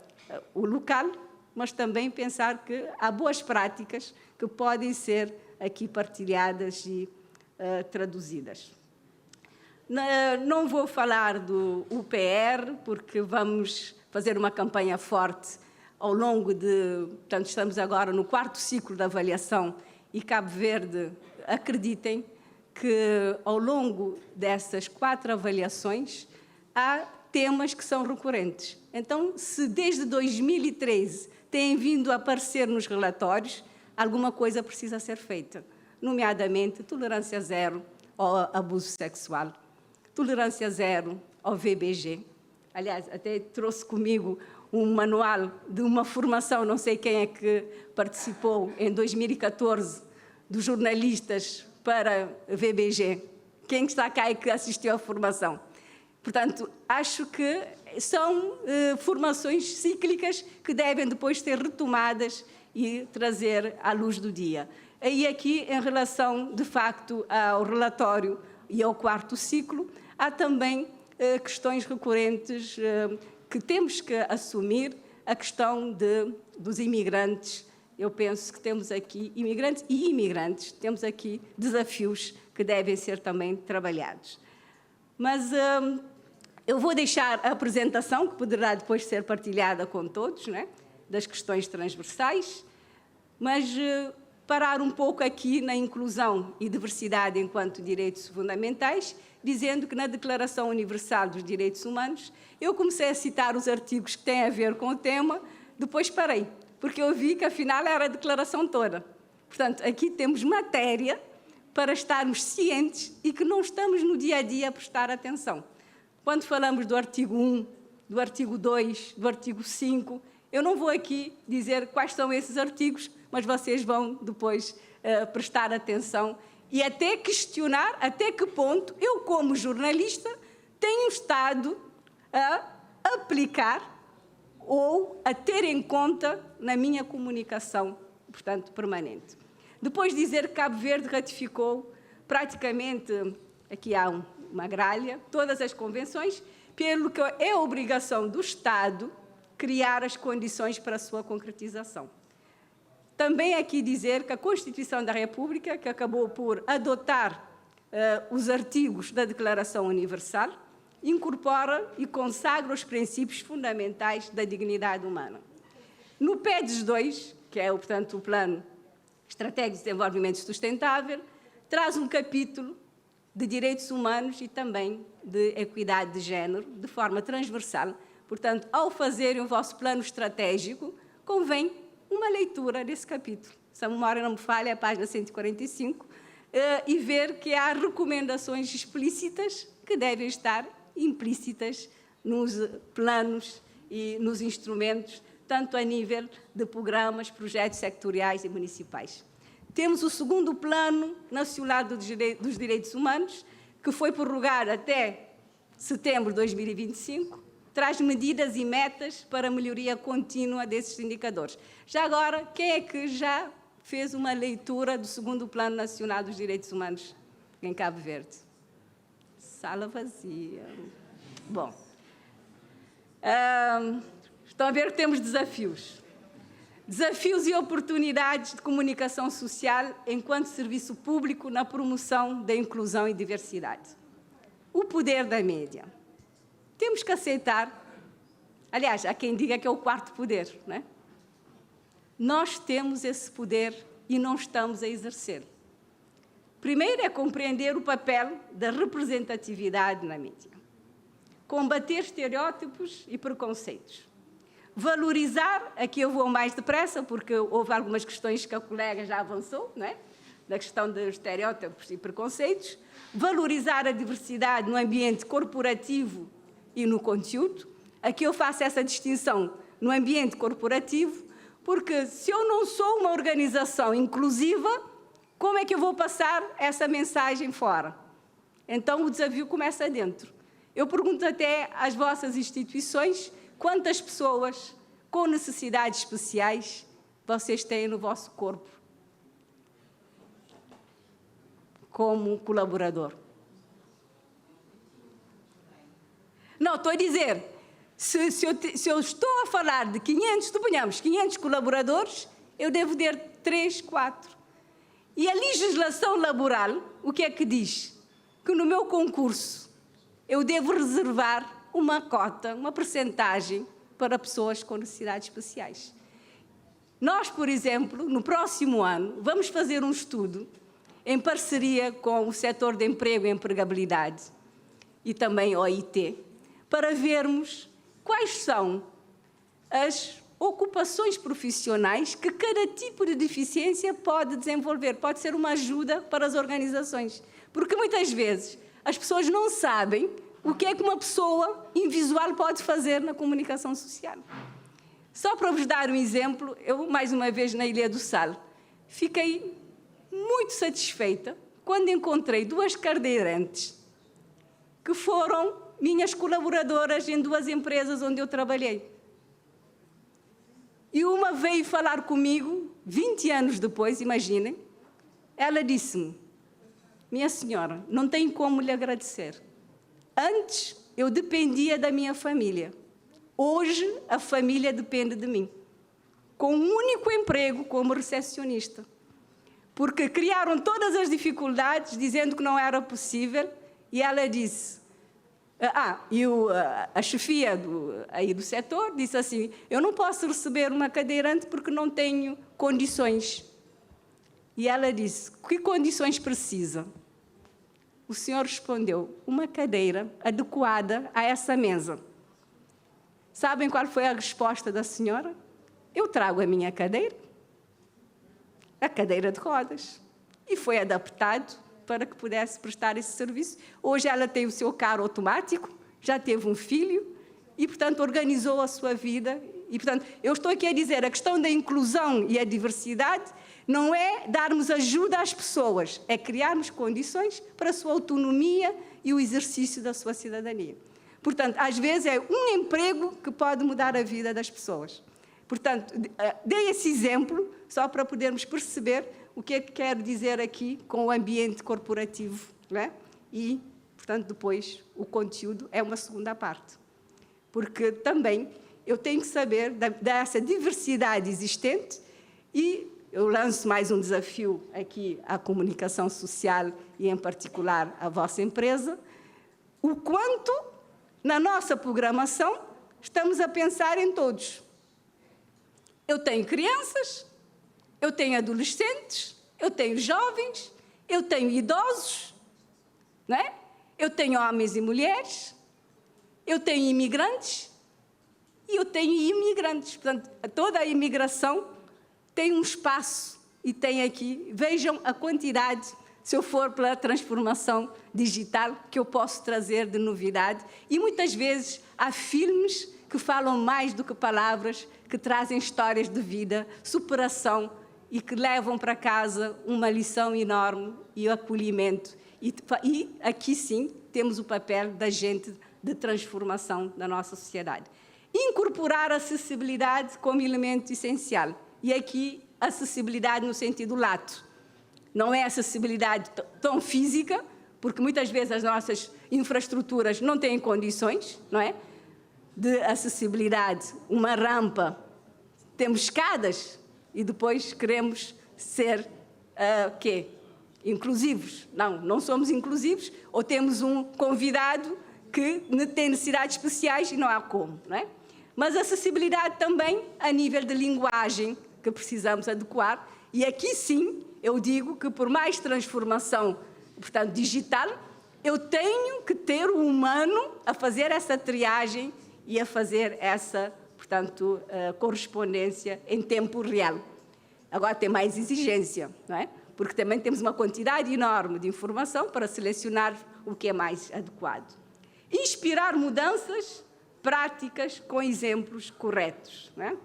o local, mas também pensar que há boas práticas que podem ser aqui partilhadas e traduzidas. Não vou falar do UPR, porque vamos fazer uma campanha forte ao longo de... Portanto, estamos agora no 4º ciclo de avaliação e Cabo Verde, acreditem que ao longo dessas 4 avaliações há temas que são recorrentes. Então, se desde 2013 têm vindo a aparecer nos relatórios, alguma coisa precisa ser feita, nomeadamente tolerância zero ao abuso sexual, tolerância zero ao VBG. Aliás, até trouxe comigo um manual de uma formação, não sei quem é que participou, em 2014, dos jornalistas para VBG. Quem está cá e que assistiu à formação? Portanto, acho que são formações cíclicas que devem depois ser retomadas e trazer à luz do dia. E aqui, em relação, de facto, ao relatório e ao 4º ciclo, há também questões recorrentes que temos que assumir, a questão dos imigrantes. Eu penso que temos aqui, imigrantes e imigrantes, temos aqui desafios que devem ser também trabalhados. Mas eu vou deixar a apresentação, que poderá depois ser partilhada com todos, né, das questões transversais, mas parar um pouco aqui na inclusão e diversidade enquanto direitos fundamentais, dizendo que na Declaração Universal dos Direitos Humanos eu comecei a citar os artigos que têm a ver com o tema, depois parei, porque eu vi que afinal era a declaração toda. Portanto, aqui temos matéria para estarmos cientes e que não estamos no dia a dia a prestar atenção. Quando falamos do artigo 1, do artigo 2, do artigo 5, eu não vou aqui dizer quais são esses artigos, mas vocês vão depois prestar atenção e até questionar até que ponto eu, como jornalista, tenho estado a aplicar ou a ter em conta na minha comunicação, portanto, permanente. Depois dizer que Cabo Verde ratificou praticamente, aqui há uma gralha, todas as convenções, pelo que é obrigação do Estado criar as condições para a sua concretização. Também aqui dizer que a Constituição da República, que acabou por adotar os artigos da Declaração Universal, incorpora e consagra os princípios fundamentais da dignidade humana. No PEDES 2, que é, portanto, o Plano Estratégico de Desenvolvimento Sustentável, traz um capítulo de direitos humanos e também de equidade de género, de forma transversal. Portanto, ao fazerem o vosso plano estratégico, convém uma leitura desse capítulo. Se a memória não me falha, é a página 145, e ver que há recomendações explícitas que devem estar implícitas nos planos e nos instrumentos, tanto a nível de programas, projetos sectoriais e municipais. Temos o segundo Plano Nacional dos Direitos Humanos, que foi prorrogado até setembro de 2025, traz medidas e metas para a melhoria contínua desses indicadores. Já agora, quem é que já fez uma leitura do segundo Plano Nacional dos Direitos Humanos em Cabo Verde? Sala vazia. Bom, estão a ver que temos desafios. Desafios e oportunidades de comunicação social enquanto serviço público na promoção da inclusão e diversidade. O poder da mídia. Temos que aceitar, aliás, há quem diga que é o quarto poder, não é? Nós temos esse poder e não estamos a exercer. Primeiro é compreender o papel da representatividade na mídia. Combater estereótipos e preconceitos. Valorizar, aqui eu vou mais depressa, porque houve algumas questões que a colega já avançou, não é? Da questão dos estereótipos e preconceitos. Valorizar a diversidade no ambiente corporativo e no conteúdo. Aqui eu faço essa distinção no ambiente corporativo, porque se eu não sou uma organização inclusiva, como é que eu vou passar essa mensagem fora? Então o desafio começa dentro. Eu pergunto até às vossas instituições, quantas pessoas com necessidades especiais vocês têm no vosso corpo como colaborador? Não, estou a dizer, se eu estou a falar de 500, suponhamos, 500 colaboradores, eu devo ter 3, 4. E a legislação laboral, o que é que diz? Que no meu concurso eu devo reservar uma cota, uma percentagem para pessoas com necessidades especiais. Nós, por exemplo, no próximo ano, vamos fazer um estudo em parceria com o setor de emprego e empregabilidade e também a OIT, para vermos quais são as ocupações profissionais que cada tipo de deficiência pode desenvolver, pode ser uma ajuda para as organizações. Porque muitas vezes as pessoas não sabem o que é que uma pessoa invisual pode fazer na comunicação social. Só para vos dar um exemplo, eu, mais uma vez, na Ilha do Sal, fiquei muito satisfeita quando encontrei 2 cadeirantes que foram minhas colaboradoras em 2 empresas onde eu trabalhei. E uma veio falar comigo, 20 anos depois, imaginem, ela disse-me: minha senhora, não tenho como lhe agradecer. Antes, eu dependia da minha família. Hoje, a família depende de mim. Com um único emprego como recepcionista. Porque criaram todas as dificuldades, dizendo que não era possível, e ela disse... a chefia do setor disse assim: eu não posso receber uma cadeirante porque não tenho condições. E ela disse: que condições precisa? O senhor respondeu: uma cadeira adequada a essa mesa. Sabem qual foi a resposta da senhora? Eu trago a minha cadeira, a cadeira de rodas, e foi adaptado para que pudesse prestar esse serviço. Hoje ela tem o seu carro automático, já teve um filho e, portanto, organizou a sua vida. E, portanto, eu estou aqui a dizer, a questão da inclusão e a diversidade não é darmos ajuda às pessoas, é criarmos condições para a sua autonomia e o exercício da sua cidadania. Portanto, às vezes é um emprego que pode mudar a vida das pessoas. Portanto, dei esse exemplo só para podermos perceber o que é que quero dizer aqui com o ambiente corporativo, não é? E, portanto, depois o conteúdo é uma segunda parte. Porque também eu tenho que saber dessa diversidade existente e eu lanço mais um desafio aqui à comunicação social e, em particular, à vossa empresa, o quanto, na nossa programação, estamos a pensar em todos. Eu tenho crianças, eu tenho adolescentes, eu tenho jovens, eu tenho idosos, não é? Eu tenho homens e mulheres, eu tenho imigrantes e eu tenho imigrantes. Portanto, toda a imigração tem um espaço e tem aqui, vejam a quantidade se eu for pela transformação digital que eu posso trazer de novidade. E muitas vezes há filmes que falam mais do que palavras, que trazem histórias de vida, superação e que levam para casa uma lição enorme e o acolhimento. E aqui sim temos o papel da gente de transformação da nossa sociedade. Incorporar a acessibilidade como elemento essencial. E aqui, acessibilidade no sentido lato. Não é acessibilidade tão física, porque muitas vezes as nossas infraestruturas não têm condições, não é? De acessibilidade, uma rampa, temos escadas e depois queremos ser quê? Inclusivos. Não somos inclusivos, ou temos um convidado que tem necessidades especiais e não há como, não é? Mas acessibilidade também a nível de linguagem que precisamos adequar, e aqui sim eu digo que por mais transformação, portanto, digital, eu tenho que ter o humano a fazer essa triagem e a fazer essa, portanto, correspondência em tempo real. Agora tem mais exigência, não é? Porque também temos uma quantidade enorme de informação para selecionar o que é mais adequado. Inspirar mudanças práticas com exemplos corretos, não é?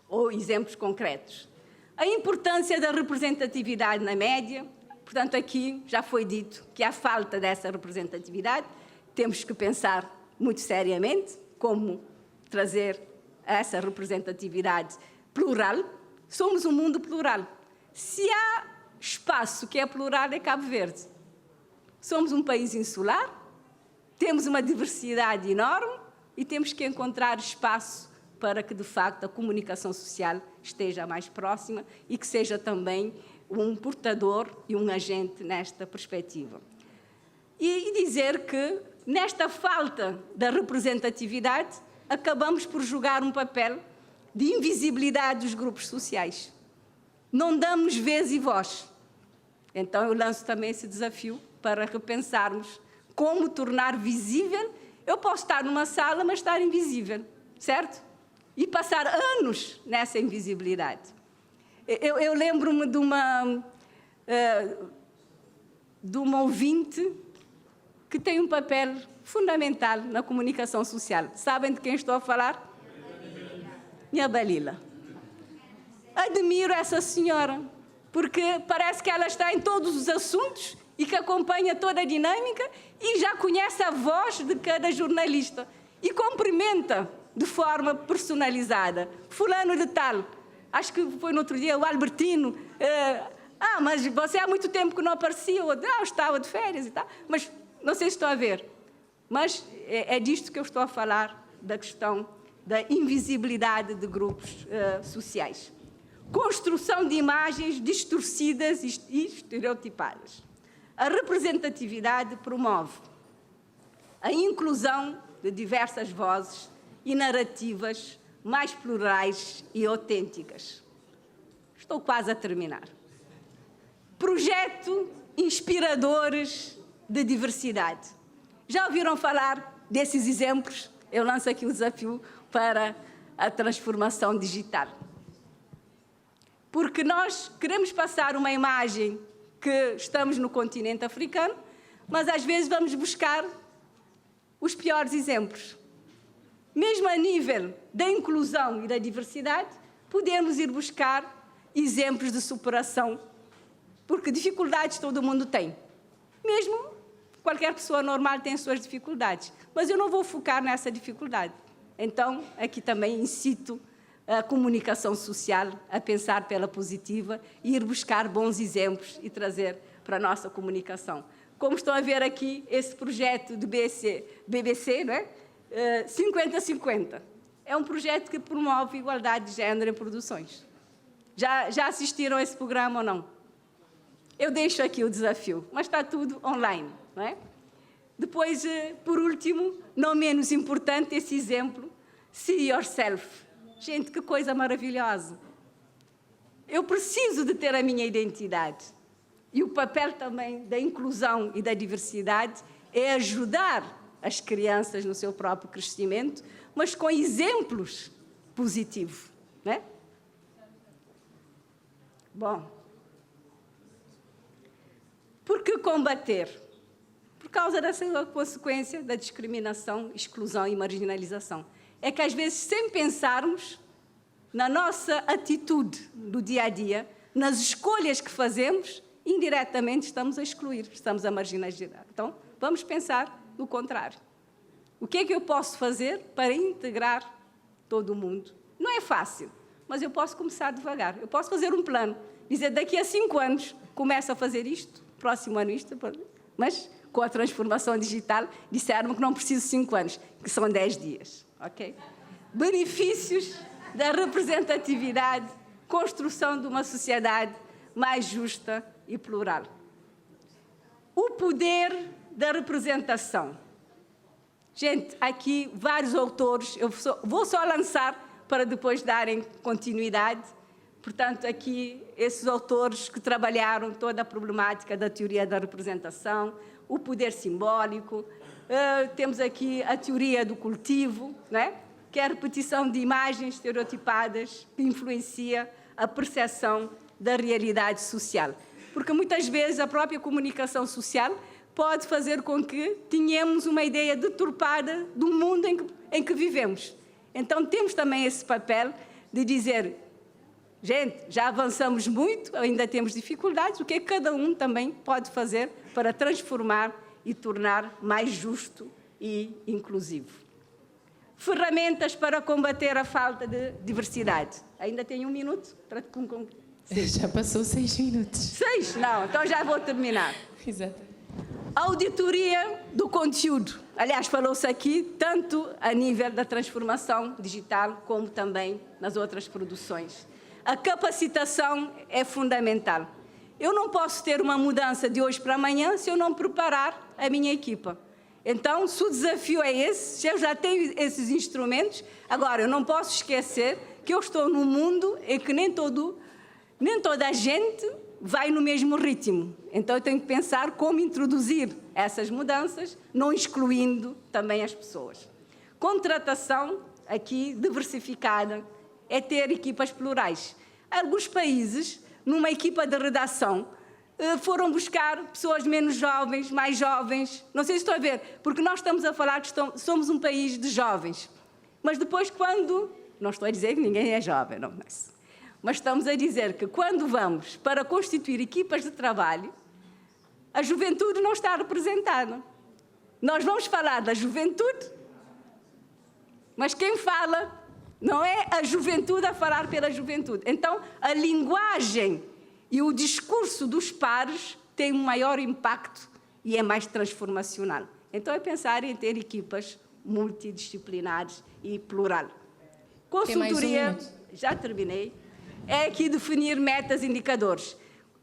Ou exemplos concretos. A importância da representatividade na média, portanto, aqui já foi dito que há falta dessa representatividade, temos que pensar muito seriamente como trazer essa representatividade plural. Somos um mundo plural. Se há espaço que é plural, é Cabo Verde. Somos um país insular, temos uma diversidade enorme e temos que encontrar espaço para que, de facto, a comunicação social esteja mais próxima e que seja também um portador e um agente nesta perspectiva. E dizer que, nesta falta da representatividade, acabamos por jogar um papel de invisibilidade dos grupos sociais. Não damos vez e voz. Então, eu lanço também esse desafio para repensarmos como tornar visível. Eu posso estar numa sala, mas estar invisível, certo? E passar anos nessa invisibilidade. Eu lembro-me de uma ouvinte que tem um papel fundamental na comunicação social. Sabem de quem estou a falar? Minha Balila. Admiro essa senhora, porque parece que ela está em todos os assuntos e que acompanha toda a dinâmica e já conhece a voz de cada jornalista e cumprimenta de forma personalizada. Fulano de tal, acho que foi no outro dia, o Albertino, mas você há muito tempo que não aparecia, eu estava de férias e tal, mas não sei se estou a ver. Mas é disto que eu estou a falar, da questão da invisibilidade de grupos sociais. Construção de imagens distorcidas e estereotipadas. A representatividade promove a inclusão de diversas vozes e narrativas mais plurais e autênticas. Estou quase a terminar. Projeto Inspiradores de Diversidade. Já ouviram falar desses exemplos? Eu lanço aqui o desafio para a transformação digital. Porque nós queremos passar uma imagem que estamos no continente africano, mas às vezes vamos buscar os piores exemplos. Mesmo a nível da inclusão e da diversidade, podemos ir buscar exemplos de superação, porque dificuldades todo mundo tem. Mesmo qualquer pessoa normal tem as suas dificuldades, mas eu não vou focar nessa dificuldade. Então, aqui também incito a comunicação social a pensar pela positiva e ir buscar bons exemplos e trazer para a nossa comunicação. Como estão a ver aqui, esse projeto do BBC, não é? 50-50. É um projeto que promove igualdade de género em produções. Já assistiram a esse programa ou não? Eu deixo aqui o desafio, mas está tudo online, não é? Depois, por último, não menos importante, esse exemplo, See Yourself. Gente, que coisa maravilhosa. Eu preciso de ter a minha identidade. E o papel também da inclusão e da diversidade é ajudar as crianças no seu próprio crescimento, mas com exemplos positivos, não é? Bom, combater? Por causa dessa consequência da discriminação, exclusão e marginalização. É que, às vezes, sem pensarmos na nossa atitude do dia a dia, nas escolhas que fazemos, indiretamente estamos a excluir, estamos a marginalizar. Então, vamos pensar no contrário. O que é que eu posso fazer para integrar todo o mundo? Não é fácil, mas eu posso começar devagar. Eu posso fazer um plano, dizer daqui a 5 anos começo a fazer isto, próximo ano isto, mas com a transformação digital disseram que não preciso 5 anos, que são 10 dias. Okay? Benefícios da representatividade, construção de uma sociedade mais justa e plural. O poder da representação. Gente, aqui vários autores, eu vou só lançar para depois darem continuidade. Portanto, aqui esses autores que trabalharam toda a problemática da teoria da representação, o poder simbólico, temos aqui a teoria do cultivo, né? Que é a repetição de imagens estereotipadas que influencia a percepção da realidade social. Porque muitas vezes a própria comunicação social pode fazer com que tenhamos uma ideia deturpada do mundo em que vivemos. Então temos também esse papel de dizer, gente, já avançamos muito, ainda temos dificuldades, o que é que cada um também pode fazer para transformar e tornar mais justo e inclusivo. Ferramentas para combater a falta de diversidade. Ainda tenho 1 minuto para concluir. Já passou 6 minutos. 6? Não, então já vou terminar. Exato. Auditoria do conteúdo. Aliás, falou-se aqui tanto a nível da transformação digital como também nas outras produções. A capacitação é fundamental. Eu não posso ter uma mudança de hoje para amanhã se eu não preparar a minha equipa. Então, se o desafio é esse, se eu já tenho esses instrumentos, agora eu não posso esquecer que eu estou num mundo em que nem toda a gente vai no mesmo ritmo. Então, eu tenho que pensar como introduzir essas mudanças, não excluindo também as pessoas. Contratação, aqui, diversificada, é ter equipas plurais. Alguns países, numa equipa de redação, foram buscar pessoas menos jovens, mais jovens. Não sei se estão a ver, porque nós estamos a falar que somos um país de jovens. Mas depois, quando... Não estou a dizer que ninguém é jovem, não, mas estamos a dizer que quando vamos para constituir equipas de trabalho, a juventude não está representada. Nós vamos falar da juventude, mas quem fala não é a juventude a falar pela juventude. Então, a linguagem e o discurso dos pares tem um maior impacto e é mais transformacional. Então, é pensar em ter equipas multidisciplinares e plural. Consultoria, já terminei, é aqui definir metas e indicadores.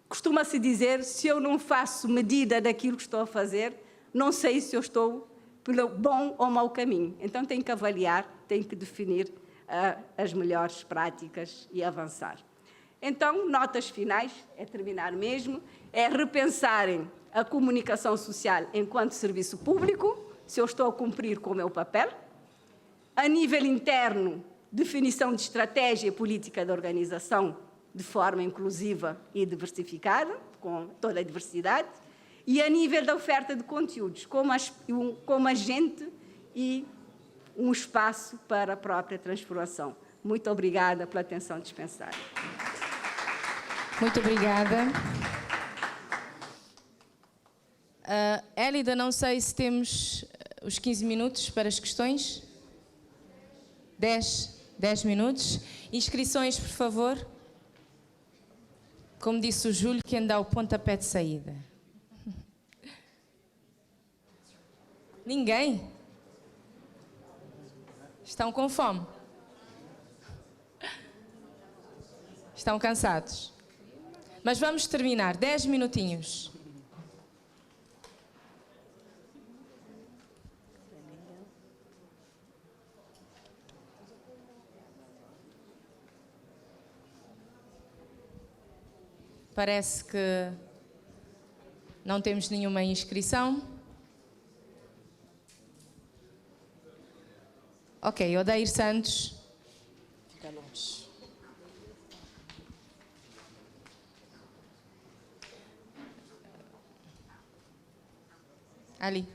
Costuma-se dizer, se eu não faço medida daquilo que estou a fazer, não sei se eu estou pelo bom ou mau caminho. Então, tenho que avaliar, tenho que definir as melhores práticas e avançar. Então, notas finais, é terminar mesmo, é repensarem a comunicação social enquanto serviço público, se eu estou a cumprir com o meu papel. A nível interno, definição de estratégia e política de organização de forma inclusiva e diversificada, com toda a diversidade. E a nível da oferta de conteúdos, como agente e um espaço para a própria transformação. Muito obrigada pela atenção dispensada. Muito obrigada. Élida, não sei se temos os 15 minutos para as questões. 10 minutos. Inscrições, por favor. Como disse o Júlio, quem dá o pontapé de saída? Ninguém? Estão com fome? Estão cansados? Mas vamos terminar, 10 minutinhos. Parece que não temos nenhuma inscrição. Ok, Odair Santos. Fica longe. Ali.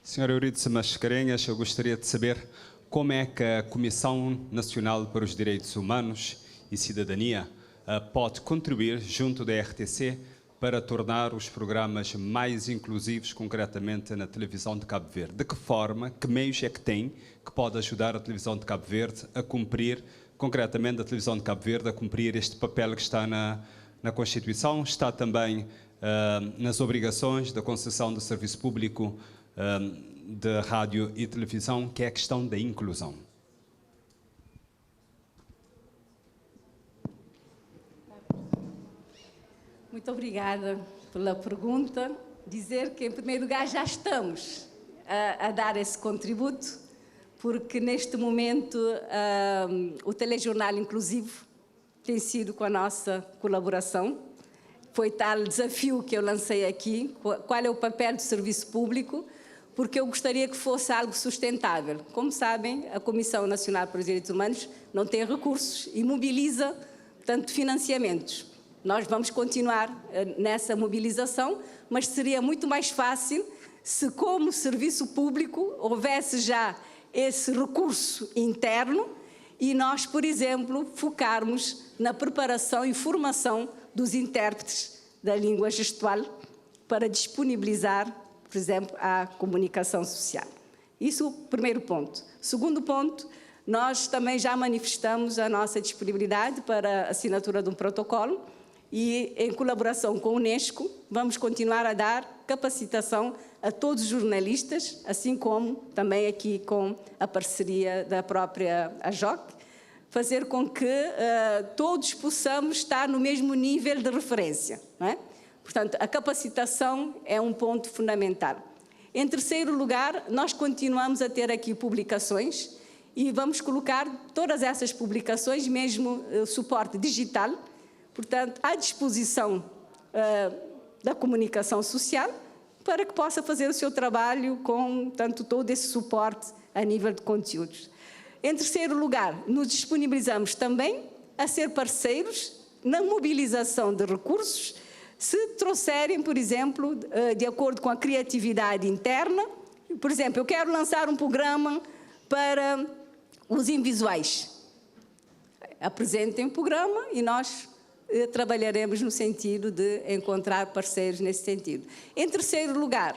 Senhora Eurídice Mascarenhas, eu gostaria de saber como é que a Comissão Nacional para os Direitos Humanos e Cidadania pode contribuir junto da RTC para tornar os programas mais inclusivos, concretamente na televisão de Cabo Verde. De que forma, que meios é que tem que pode ajudar a televisão de Cabo Verde a cumprir, concretamente a televisão de Cabo Verde, a cumprir este papel que está na Constituição, está também nas obrigações da concessão do serviço público de rádio e televisão, que é a questão da inclusão. Muito obrigada pela pergunta. Dizer que, em primeiro lugar, já estamos a dar esse contributo, porque neste momento o telejornal inclusivo tem sido com a nossa colaboração. Foi tal desafio que eu lancei aqui, qual é o papel do serviço público, porque eu gostaria que fosse algo sustentável. Como sabem, a Comissão Nacional para os Direitos Humanos não tem recursos e mobiliza, portanto, financiamentos. Nós vamos continuar nessa mobilização, mas seria muito mais fácil se, como serviço público, houvesse já esse recurso interno e nós, por exemplo, focarmos na preparação e formação dos intérpretes da língua gestual para disponibilizar, por exemplo, a comunicação social. Isso é o primeiro ponto. Segundo ponto, nós também já manifestamos a nossa disponibilidade para a assinatura de um protocolo e, em colaboração com a Unesco, vamos continuar a dar capacitação a todos os jornalistas, assim como também aqui com a parceria da própria AJOC, fazer com que todos possamos estar no mesmo nível de referência, não é? Portanto, a capacitação é um ponto fundamental. Em terceiro lugar, nós continuamos a ter aqui publicações e vamos colocar todas essas publicações, mesmo suporte digital, portanto, à disposição da comunicação social, para que possa fazer o seu trabalho com tanto todo esse suporte a nível de conteúdos. Em terceiro lugar, nos disponibilizamos também a ser parceiros na mobilização de recursos, se trouxerem, por exemplo, de acordo com a criatividade interna. Por exemplo, eu quero lançar um programa para os invisuais. Apresentem o programa e nós trabalharemos no sentido de encontrar parceiros nesse sentido. Em terceiro lugar,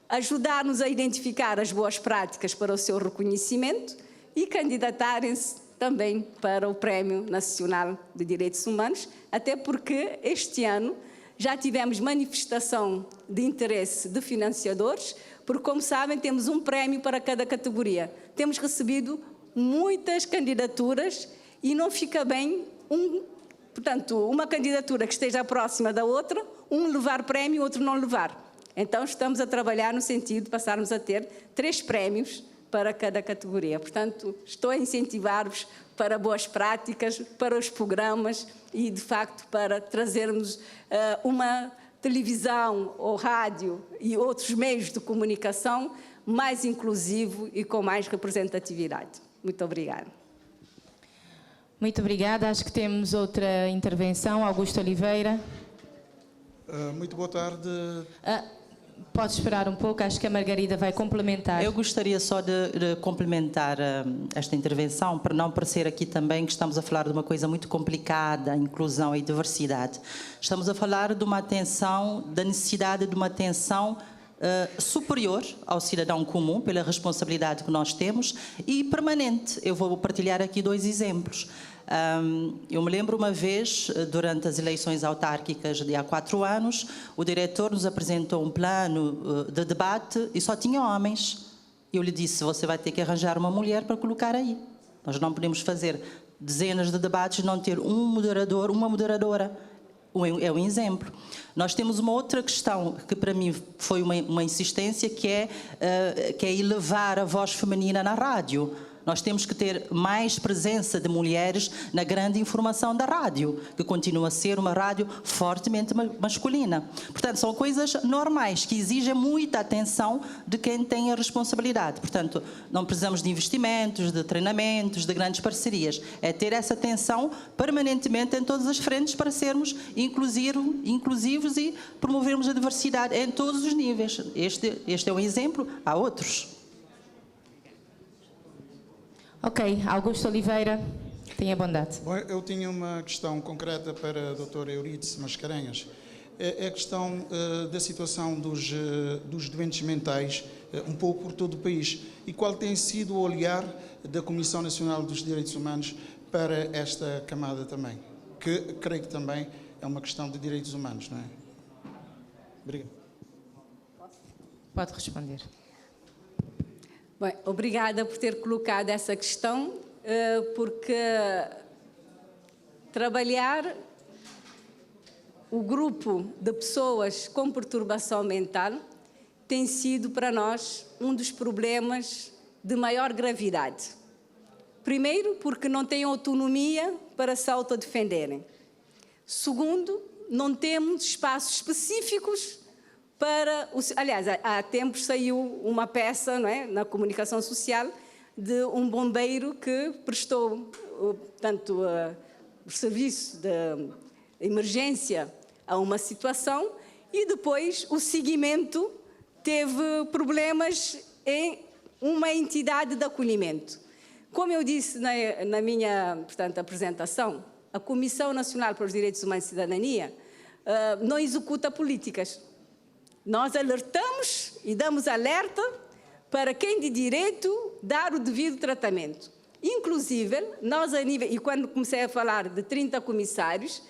ajudar-nos a identificar as boas práticas para o seu reconhecimento e candidatarem-se também para o Prémio Nacional de Direitos Humanos, até porque este ano já tivemos manifestação de interesse de financiadores, porque, como sabem, temos um prémio para cada categoria. Temos recebido muitas candidaturas e não fica bem portanto, uma candidatura que esteja próxima da outra, um levar prémio, outro não levar. Então, estamos a trabalhar no sentido de passarmos a ter 3 prémios para cada categoria. Portanto, estou a incentivar-vos para boas práticas, para os programas e, de facto, para trazermos uma televisão ou rádio e outros meios de comunicação mais inclusivo e com mais representatividade. Muito obrigada. Muito obrigada. Acho que temos outra intervenção. Augusto Oliveira. Muito boa tarde. Pode esperar um pouco, acho que a Margarida vai complementar. Eu gostaria só de complementar esta intervenção, para não parecer aqui também que estamos a falar de uma coisa muito complicada, inclusão e diversidade. Estamos a falar de uma atenção, da necessidade de uma atenção superior ao cidadão comum, pela responsabilidade que nós temos, e permanente. Eu vou partilhar aqui 2 exemplos. Eu me lembro uma vez, durante as eleições autárquicas de há 4 anos, o diretor nos apresentou um plano de debate e só tinha homens. Eu lhe disse, você vai ter que arranjar uma mulher para colocar aí. Nós não podemos fazer dezenas de debates e não ter um moderador, uma moderadora. É um exemplo. Nós temos uma outra questão que para mim foi uma insistência, que é elevar a voz feminina na rádio. Nós temos que ter mais presença de mulheres na grande informação da rádio, que continua a ser uma rádio fortemente masculina. Portanto, são coisas normais, que exigem muita atenção de quem tem a responsabilidade. Portanto, não precisamos de investimentos, de treinamentos, de grandes parcerias. É ter essa atenção permanentemente em todas as frentes para sermos inclusivos e promovermos a diversidade em todos os níveis. Este é um exemplo, há outros. Ok, Augusto Oliveira, tenha bondade. Bom, eu tinha uma questão concreta para a doutora Euridice Mascarenhas. É a questão da situação dos doentes mentais, um pouco por todo o país. E qual tem sido o olhar da Comissão Nacional dos Direitos Humanos para esta camada também? Que creio que também é uma questão de direitos humanos, não é? Obrigado. Pode responder. Bem, obrigada por ter colocado essa questão, porque trabalhar o grupo de pessoas com perturbação mental tem sido para nós um dos problemas de maior gravidade. Primeiro, porque não têm autonomia para se autodefenderem. Segundo, não temos espaços específicos para... Aliás, há tempos saiu uma peça, não é, na comunicação social de um bombeiro que prestou tanto o serviço de emergência a uma situação e depois o seguimento teve problemas em uma entidade de acolhimento. Como eu disse na minha, portanto, apresentação, a Comissão Nacional para os Direitos Humanos e Cidadania não executa políticas. Nós alertamos e damos alerta para quem de direito dar o devido tratamento. Inclusive, nós a nível, e quando comecei a falar de 30 comissários,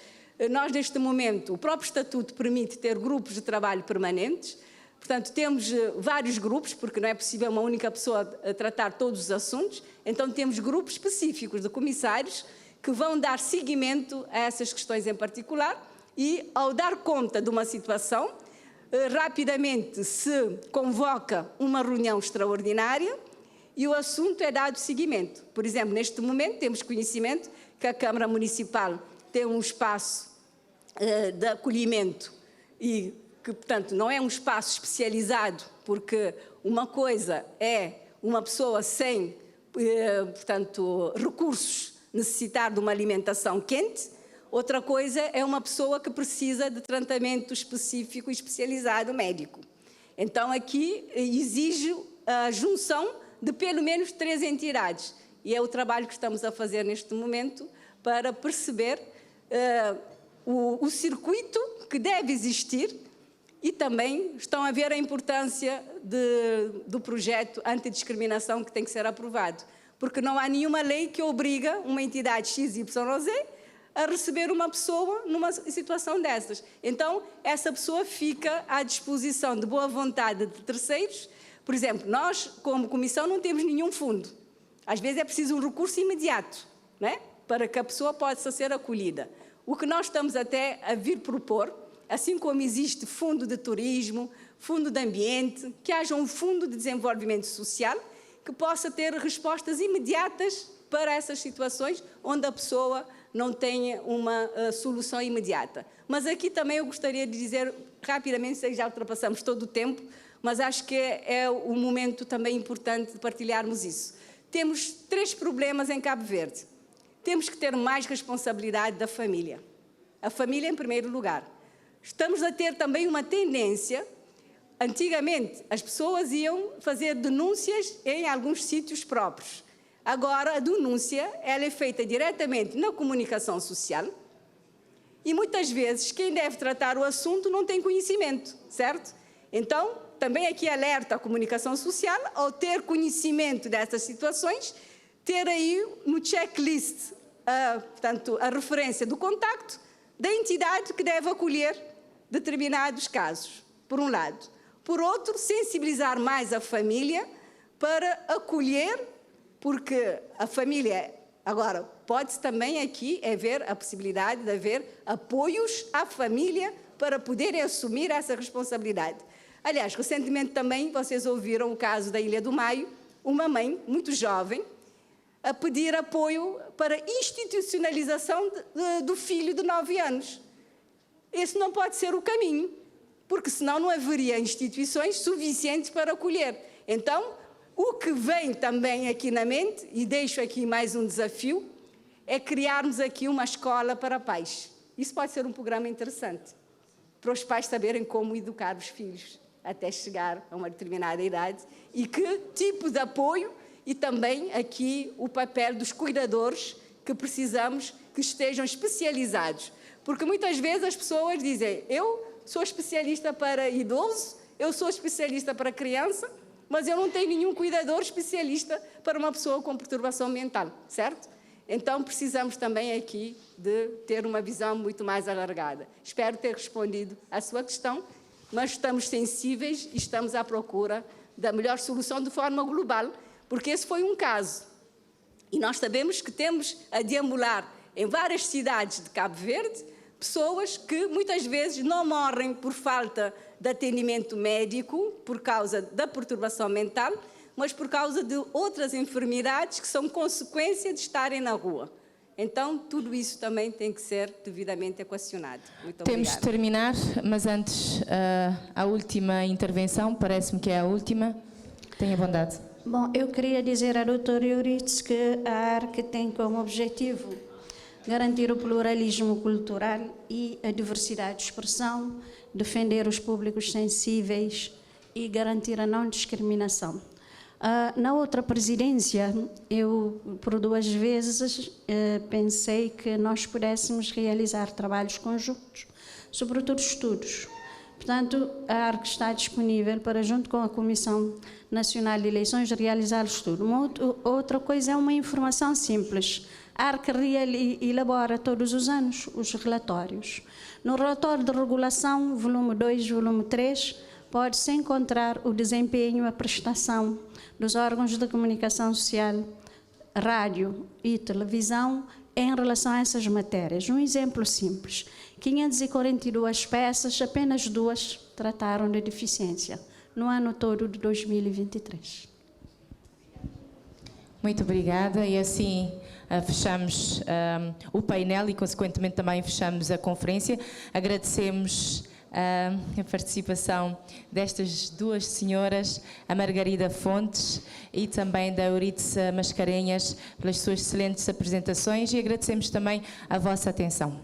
nós neste momento, o próprio Estatuto permite ter grupos de trabalho permanentes, portanto temos vários grupos, porque não é possível uma única pessoa tratar todos os assuntos, então temos grupos específicos de comissários que vão dar seguimento a essas questões em particular e, ao dar conta de uma situação, rapidamente se convoca uma reunião extraordinária e o assunto é dado seguimento. Por exemplo, neste momento temos conhecimento que a Câmara Municipal tem um espaço de acolhimento e que, portanto, não é um espaço especializado, porque uma coisa é uma pessoa sem, portanto, recursos necessitar de uma alimentação quente, outra coisa é uma pessoa que precisa de tratamento específico e especializado médico. Então, aqui exige a junção de pelo menos 3 entidades. E é o trabalho que estamos a fazer neste momento para perceber o circuito que deve existir e também estão a ver a importância do projeto antidiscriminação que tem que ser aprovado. Porque não há nenhuma lei que obriga uma entidade XYZ a receber uma pessoa numa situação dessas. Então, essa pessoa fica à disposição de boa vontade de terceiros. Por exemplo, nós, como comissão, não temos nenhum fundo. Às vezes é preciso um recurso imediato, não é? Para que a pessoa possa ser acolhida. O que nós estamos até a vir propor, assim como existe fundo de turismo, fundo de ambiente, que haja um fundo de desenvolvimento social que possa ter respostas imediatas para essas situações onde a pessoa não tenha uma solução imediata. Mas aqui também eu gostaria de dizer rapidamente, sei que já ultrapassamos todo o tempo, mas acho que é um momento também importante de partilharmos isso. Temos 3 problemas em Cabo Verde. Temos que ter mais responsabilidade da família. A família em primeiro lugar. Estamos a ter também uma tendência. Antigamente, as pessoas iam fazer denúncias em alguns sítios próprios. Agora, a denúncia ela é feita diretamente na comunicação social e, muitas vezes, quem deve tratar o assunto não tem conhecimento, certo? Então, também aqui alerta a comunicação social, ao ter conhecimento dessas situações, ter aí no checklist, portanto, a referência do contacto da entidade que deve acolher determinados casos, por um lado. Por outro, sensibilizar mais a família para acolher, porque a família, agora, pode-se também aqui haver a possibilidade de haver apoios à família para poderem assumir essa responsabilidade. Aliás, recentemente também vocês ouviram o caso da Ilha do Maio, uma mãe muito jovem a pedir apoio para a institucionalização do filho de 9 anos. Esse não pode ser o caminho, porque senão não haveria instituições suficientes para acolher. Então, o que vem também aqui na mente, e deixo aqui mais um desafio, é criarmos aqui uma escola para pais. Isso pode ser um programa interessante, para os pais saberem como educar os filhos até chegar a uma determinada idade e que tipo de apoio, e também aqui o papel dos cuidadores que precisamos que estejam especializados. Porque muitas vezes as pessoas dizem, eu sou especialista para idoso, eu sou especialista para criança, mas eu não tenho nenhum cuidador especialista para uma pessoa com perturbação mental, certo? Então precisamos também aqui de ter uma visão muito mais alargada. Espero ter respondido à sua questão, mas estamos sensíveis e estamos à procura da melhor solução de forma global, porque esse foi um caso. E nós sabemos que temos a deambular em várias cidades de Cabo Verde pessoas que muitas vezes não morrem por falta de atendimento médico, por causa da perturbação mental, mas por causa de outras enfermidades que são consequência de estarem na rua. Então, tudo isso também tem que ser devidamente equacionado. Muito Temos obrigada. de terminar, mas antes, a última intervenção, parece-me que é a última. Tenha bondade. Bom, eu queria dizer à doutora Euridice que a ARC tem como objetivo garantir o pluralismo cultural e a diversidade de expressão, defender os públicos sensíveis e garantir a não discriminação. Na outra presidência, eu por 2 vezes pensei que nós pudéssemos realizar trabalhos conjuntos, sobretudo estudos. Portanto, a ARC está disponível para, junto com a Comissão Nacional de Eleições, realizar o estudo. Outra coisa é uma informação simples. A ARC elabora todos os anos os relatórios. No relatório de regulação, volume 2, volume 3, pode-se encontrar o desempenho e a prestação dos órgãos de comunicação social, rádio e televisão em relação a essas matérias. Um exemplo simples. 542 peças, apenas 2 trataram de deficiência, no ano todo de 2023. Muito obrigada. E assim fechamos o painel e, consequentemente, também fechamos a conferência. Agradecemos a participação destas 2 senhoras, a Margarida Fontes e também da Euridice Mascarenhas, pelas suas excelentes apresentações, e agradecemos também a vossa atenção.